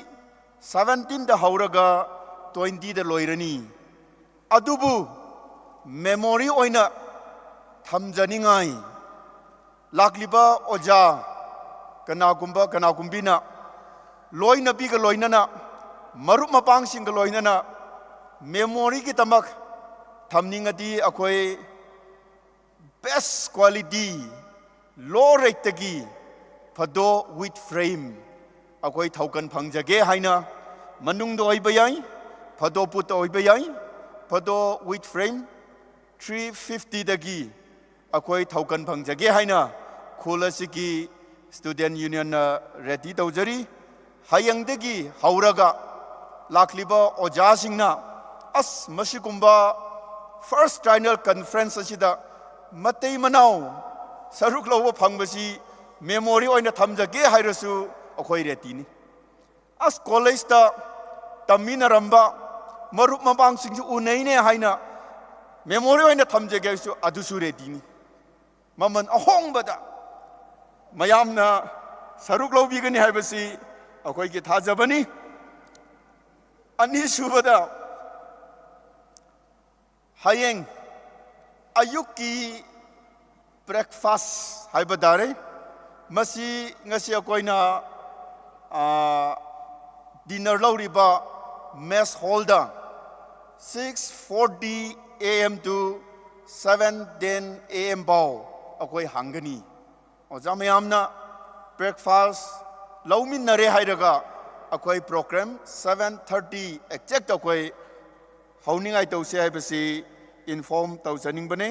17 da Hauraga 20 da Loirani Adubu Memory Oina Thamjaningai Lakliba Oja Kanakumbina Loina Biga Loinana Marup Mapang Singa Loinana Memory Kitamak Thamningati Akoi Best Quality Low rate tagi phado with frame akoi thaukan phangjage haina manung do oibayai phado put oibayai phado with frame 350 dagi akoi thaukan phangjage haina kholasiki student union ready tawjari hayang dagi hauraga lakliba oja singna ꯑꯁ ꯃꯁꯤꯒꯨꯝꯕ first ꯇ꯭ꯔꯥꯏꯅꯦꯜ conference ꯑꯁꯤꯗ ꯃꯇꯩ ꯃꯅꯥꯎ ꯁꯔꯨꯛ ꯂꯧꯕ ꯐꯪꯕꯁꯤ memory ꯑꯣꯏꯅ ꯊꯝꯖꯒꯦ ꯍꯥꯏꯔꯁꯨ ꯑꯩꯈꯣꯏ ꯔꯦꯗꯤꯅꯤ ꯑꯁ ꯀꯣꯂꯦꯖꯇ ꯇꯝꯃꯤꯟꯅꯔꯝꯕ ꯃꯔꯨꯞ ꯃꯄꯥꯡꯁꯤꯡꯁꯨ ꯎꯅꯩꯅꯦ ꯍꯥꯏꯅ ꯃꯦꯃꯣꯔꯤ ꯑꯣꯏꯅ ꯊꯝꯖꯒꯦ ꯍꯥꯏꯔꯁꯨ ꯑꯗꯨꯁꯨ ꯔꯦꯗꯤꯅꯤ ꯃꯃꯜ ꯑꯍꯣꯡꯕꯗ ꯃꯌꯥꯝꯅ ꯁꯔꯨꯛ ꯂꯧꯕꯤꯒꯅꯤ ꯍꯥꯏꯕꯁꯤ ꯑꯩꯈꯣꯏꯒꯤ ꯊꯥꯖꯕꯅꯤ ꯑꯅꯤꯁꯨꯕꯗ ꯍꯌꯦꯡ ꯑꯌꯨꯛꯀꯤ ꯕ꯭ꯔꯦꯛꯐꯥꯁ ꯍꯥꯏꯕ ꯇꯥꯔꯦ ꯃꯁꯤ ꯉꯁꯤ ꯑꯩꯈꯣꯏꯅ ꯗꯤꯅꯔ ꯂꯧꯔꯤꯕ ꯃꯦꯁ ꯍꯣꯜꯗ 6:40 AM to 7:10 AM ꯐꯥꯎ ꯑꯩꯈꯣꯏ ꯍꯥꯡꯒꯅꯤ ꯑꯣꯖꯥ ꯃꯌꯥꯝꯅ ꯕ꯭ꯔꯦꯛꯐꯥꯁ ꯂꯧꯃꯤꯟꯅꯔꯦ ꯍꯥꯏꯔꯒ ꯑꯩꯈꯣꯏ ꯄ꯭ꯔꯣꯒ꯭ꯔꯥꯝ 7:30 ꯑꯦꯛꯖꯦꯛꯇ ꯑꯩꯈꯣই ꯍꯧꯅꯤꯡꯉꯥꯏ ꯇꯧꯁꯦ ꯍꯥꯏꯕꯁꯤ ꯏꯟꯐꯣꯔꯝ ꯇꯧꯖꯅꯤꯡꯕꯅꯤ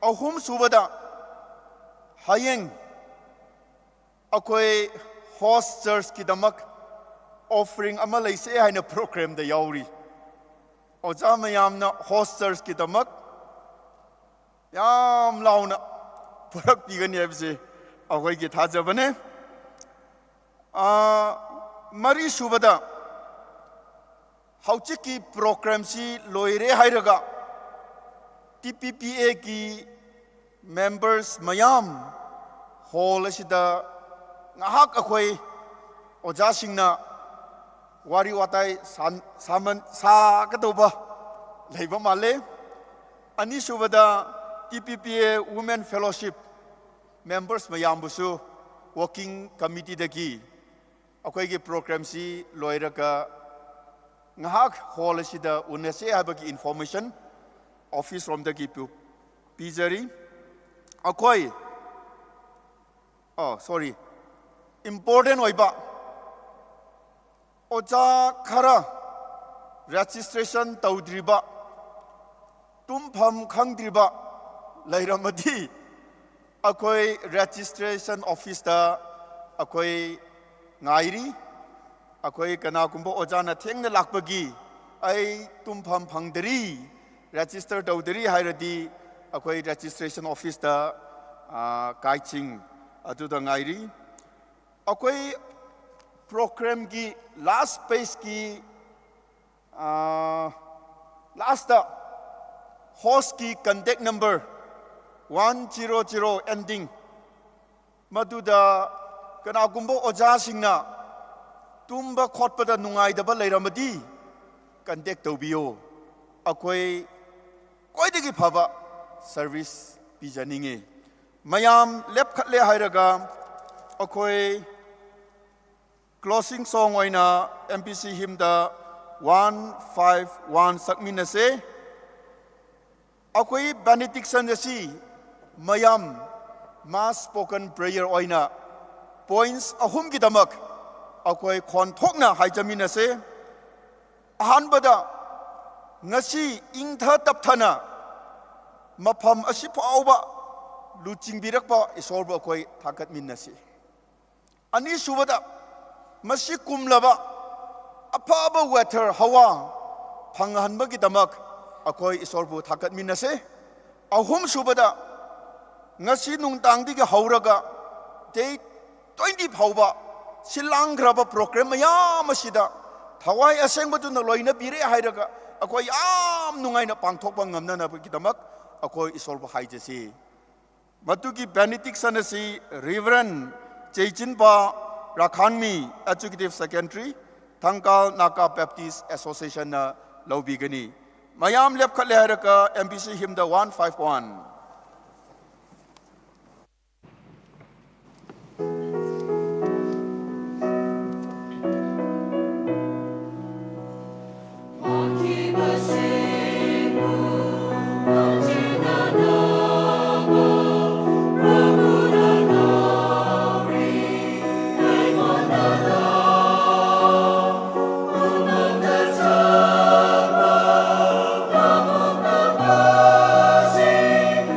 ꯑꯍꯨꯝ ꯁꯨꯕꯗ ꯍꯌꯦꯡ ꯑꯩꯈꯣꯏ ꯍꯣꯁ ꯆꯔꯆꯀꯤꯗꯃꯛ ꯑꯣꯐꯔꯤꯡ ꯑꯃ ꯂꯩꯁꯦ ꯍꯥꯏꯅ ꯄ꯭ꯔꯣꯒ꯭ꯔꯥꯝꯗ ꯌꯥꯎꯔꯤ ꯑꯣꯖꯥ ꯃꯌꯥꯝꯅ ꯍꯣꯁ ꯆꯔꯆꯀꯤꯗꯃꯛ ꯌꯥꯝ ꯂꯥꯎꯅ ꯄꯨꯔꯛꯄꯤꯒꯅꯤ ꯍꯥꯏꯕꯁꯤ ꯑꯩꯈꯣꯏꯒꯤ ꯊꯥꯖꯕꯅꯦ ꯃꯔꯤ ꯁꯨꯕꯗ ꯍꯧꯖꯤꯛꯀꯤ ꯄ꯭ꯔꯣꯒ꯭ꯔꯥꯝꯁꯤ ꯂꯣꯏꯔꯦ ꯍꯥꯏꯔꯒ TPPAꯒꯤ ꯃꯦꯝꯕꯔꯁ ꯃꯌꯥꯝ ꯍꯣꯜ ꯑꯁꯤꯗ ꯉꯥꯏꯍꯥꯛ ꯑꯩꯈꯣꯏ ꯑꯣꯖꯥꯁꯤꯡꯅ ꯋꯥꯔꯤ ꯋꯥꯇꯥꯏ ꯁꯥꯒꯗꯧꯕ ꯂꯩꯕ ꯃꯥꯜꯂꯦ ꯑꯅꯤꯁꯨꯕꯗ TPPA ꯋꯨꯃꯦꯟ ꯐꯦꯂꯣꯁꯤꯞ ꯃꯦꯝꯕꯔꯁ ꯃꯌꯥꯝꯕꯨꯁꯨ ꯋꯥꯔꯀꯤꯡ ꯀꯃꯤꯇꯤꯗꯒꯤ ꯑꯩꯈꯣꯏꯒꯤ ꯄ꯭ꯔꯣꯒ꯭ꯔꯥꯝꯁꯤ ꯂꯣꯏꯔꯒ ꯉꯥꯏꯍꯥꯛ ꯍꯣꯜ ꯑꯁꯤꯗ ꯎꯅꯁꯦ ꯍꯥꯏꯕꯒꯤ ꯏꯟꯐꯣꯔꯃꯦꯁꯟ ऑफिस रोमदगी पीजरी अखोई सॉरी इम्पोर्टेंट ओइबा ओजा खरा रजिस्ट्रेशन तौद्रिबा तुम्फम खंगद्रिबा लैरमदी अखोई रजिस्ट्रेशन ऑफिस दा अखोई ngairi अखोई कनाकुंबो ओजाना थेंगना लाकबगी आई तुम्फम फंगदरी रजिस्टर तौदरी हाइरदी अखोई रजिस्ट्रेशन ऑफिस दा काइचिंग अदुदा ngairi अखोई प्रोग्राम की लास्ट पेज की लास्ट होस्ट की कंटेक्ट नंबर 100 एंडिंग मदुदा कनागुंबो ओजा सिंगना तुम्बा खोटपदा नुंगाइदबा लैरमदी कंटेक्ट तौबियो अखोई कोइदगी फबा सर्विस पिजनिंगे मयाम लेपखले हाइरगा अखोई क्लोजिंग सॉन्ग ओइना MPC हिमदा 151 सकमिनसे अखोई बेनेडिक्शन जसी मयाम मास स्पोकन प्रेयर ओइना पॉइंट्स अहुम की दमक अखोई खोन थोकना हाइजमिनसे अहानबदा ngasi ingtha tapthana mafam asi fauba luching birakpa isorba koi thakat minnasi ani subada masi kumlaba afaba weather hawa phanghanba gi damak akoi isorbu thakat minnase ahum subada ngasi nungtang digi hauraga day 20 phauba silang graba program mayam asida thawai asengbatuna loina bire hairaga अखोई याम नुंगाइना पांगथोकबा ngamnanabagidamak अखोई इsolba हाइजसी मतुकी benediction असि रिवरेंड चेचिनपा राखानमी educative secondary थंकाल नाका Baptist association ना लौबिगनी मयाम लेपखले हरका MPC हिमदा 151 Sing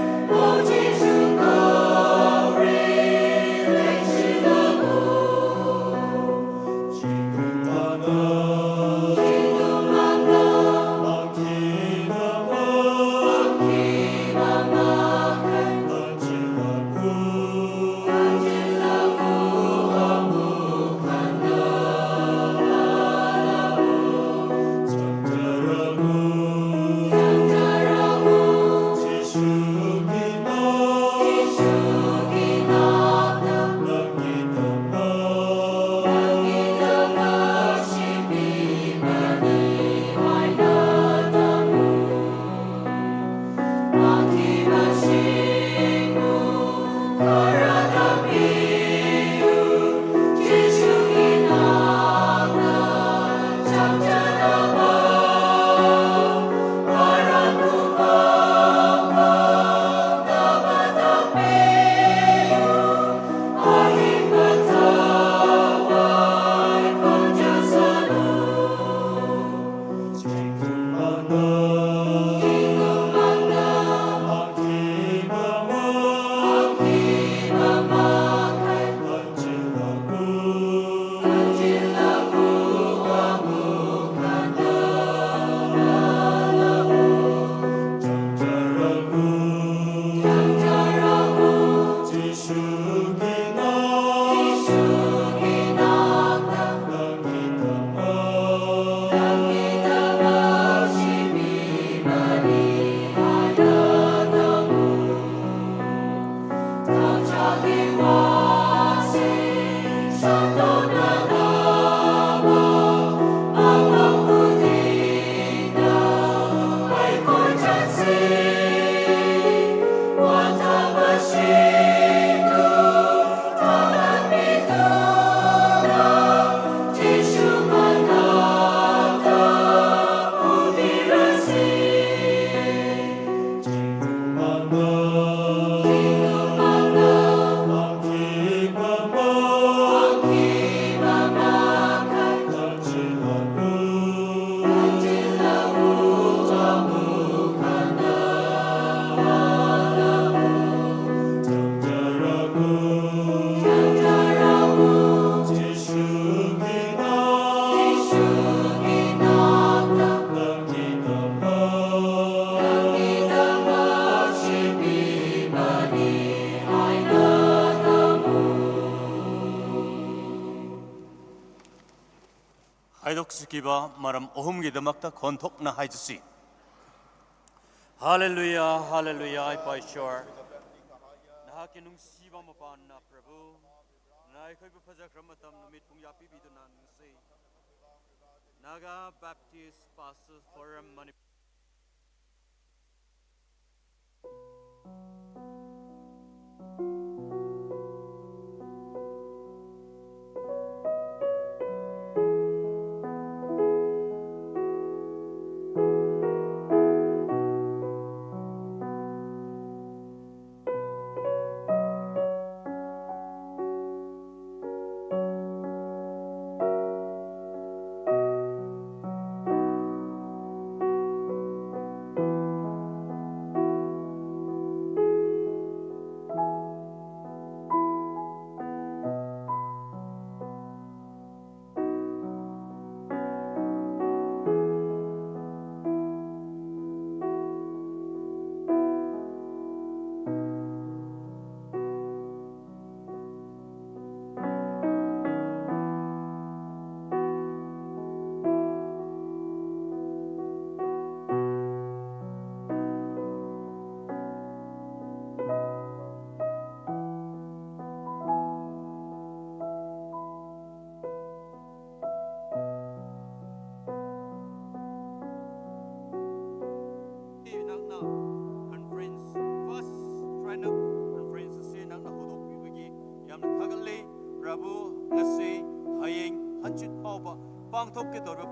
saksikiba maram ohumgidamakta konthokna haijasi. Hallelujah, hallelujah, I pray sure. Nahaki nungsiba mapanna Prabhu. Nai koi pajakamatam numit pungyapi biduna nungsi. Naga Baptist Pastor Forum Manipur.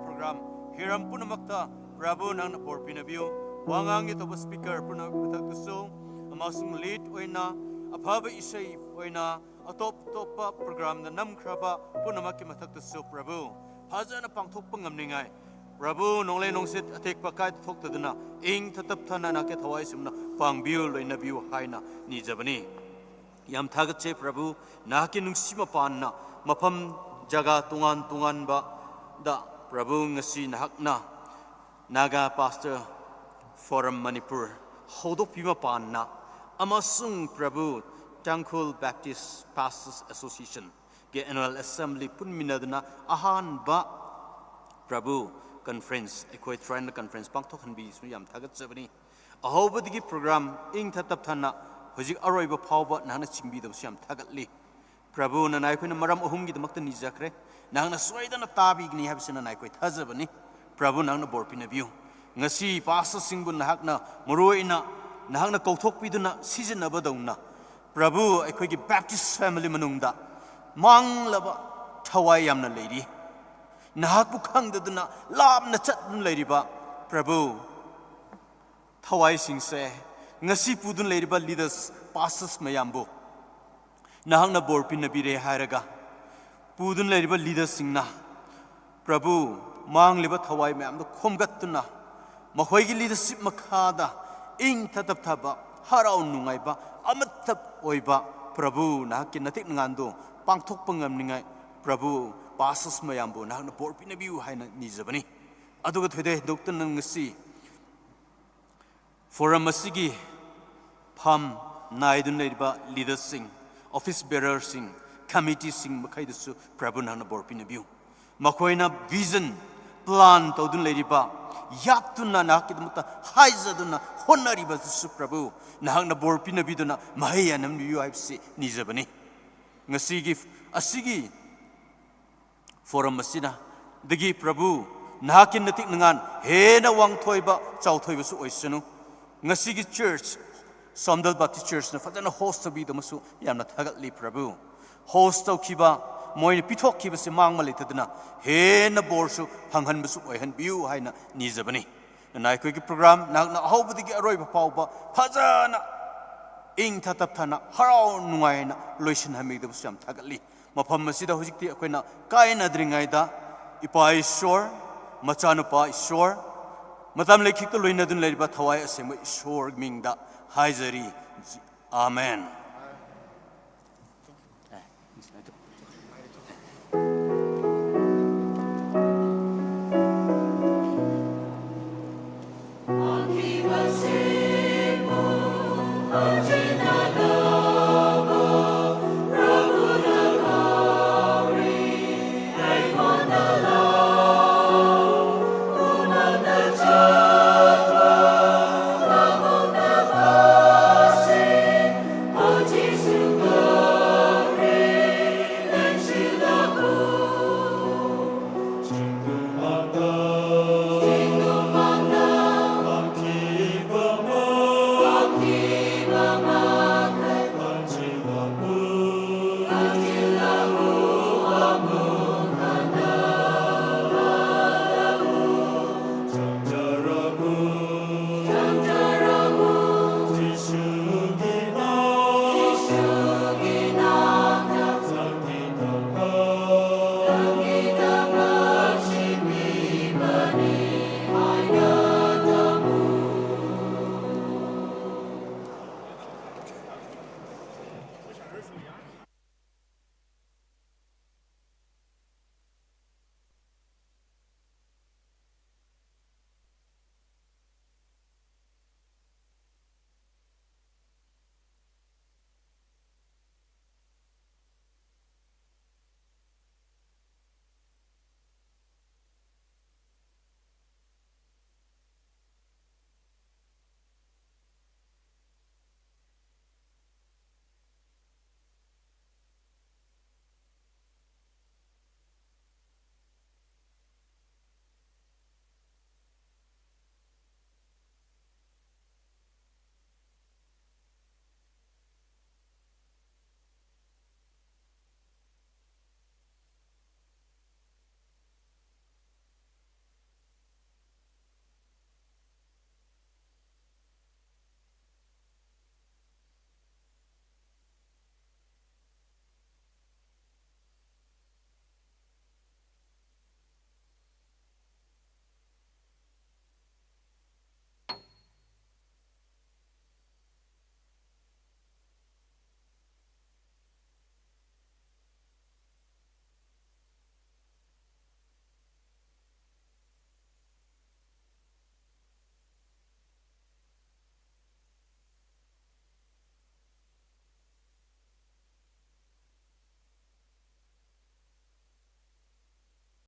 Program hiram punamakta Prabhu nang napor pinabiyo wangang ito ba speaker punamakta gusto amasung lead oina apaba isay oina atop pa program na namkraba punamaki matakta so Prabhu haza na pangtok pangamningay Prabhu nongle nongsit atek pakai thok taduna ing tatap thana na ke thawai simna pangbiyo loina biyo haina ni jabani yam thagatche Prabhu naki nungsima panna mapam jaga tungan ba da Prabhu ngasi nahakna Naga Pastor Forum Manipur hodok pima panna amasung Prabhu Tangkhul Baptist Pastors Association ge annual assembly pun minadna ahan ba Prabhu conference ekoi train conference pangthok hanbi su yam thagat jabani ahobadigi program ing thatap thana hojik aroiba phawba nahna chingbi do siam thagatli Prabhu na nai khoi maram ahum gi damakta ni jakre nangna soidana tabigni habsina nai koi thajabani Prabhu nangna borpina biu ngasi pastor singbun nahakna moroina nahakna kauthok piduna seasonaba dauna Prabhu ekoi gi Baptist family manungda manglaba thawai yamna leiri nahakbu khangdaduna labna chatun leiriba Prabhu thawai singse ngasi pudun leiriba leaders pastors mayambu nahakna borpina bire hairaga Pudun leriba leaders singna Prabhu mang liba thawai mayam do khomgattuna makhoi gi leadership makhada ing thatap thaba harau nungai ba amattap oiba Prabhu nahaki natik ngando pangthok pangam ningai Prabhu pastors mayam bo nahna borpina biu haina nijabani aduga thede doktan ngasi forum asigi pham naidun leriba leaders sing office bearers sing committee sing makai dasu Prabhu nahna borpina biu makoina vision plan todun leriba yaptuna nakidmuta haizaduna honariba dasu Prabhu nahna borpina biduna mahayanam biu haipsi nijabani ngasigi asigi forum asina dagi Prabhu nahakin natik nangan hena wangthoiba chawthoiba su oisanu ngasigi church Somdal Baptist Church na fadana host to be the masu yamna thagatli Prabhu host to kiba moin pithok kiba se mangma letadna he na borsu phanghan basu oihan biu haina nijabani nai koi ki program na hobudi gi aroi pau ba phajana ing thatap thana harau nungai na loisin hami da busam thagatli mafam masida hojikti akoina kaina dringai da ipa ishor machanu pa ishor matam lekhik to loina dun leriba thawai asema ishor mingda Haizari. Amen.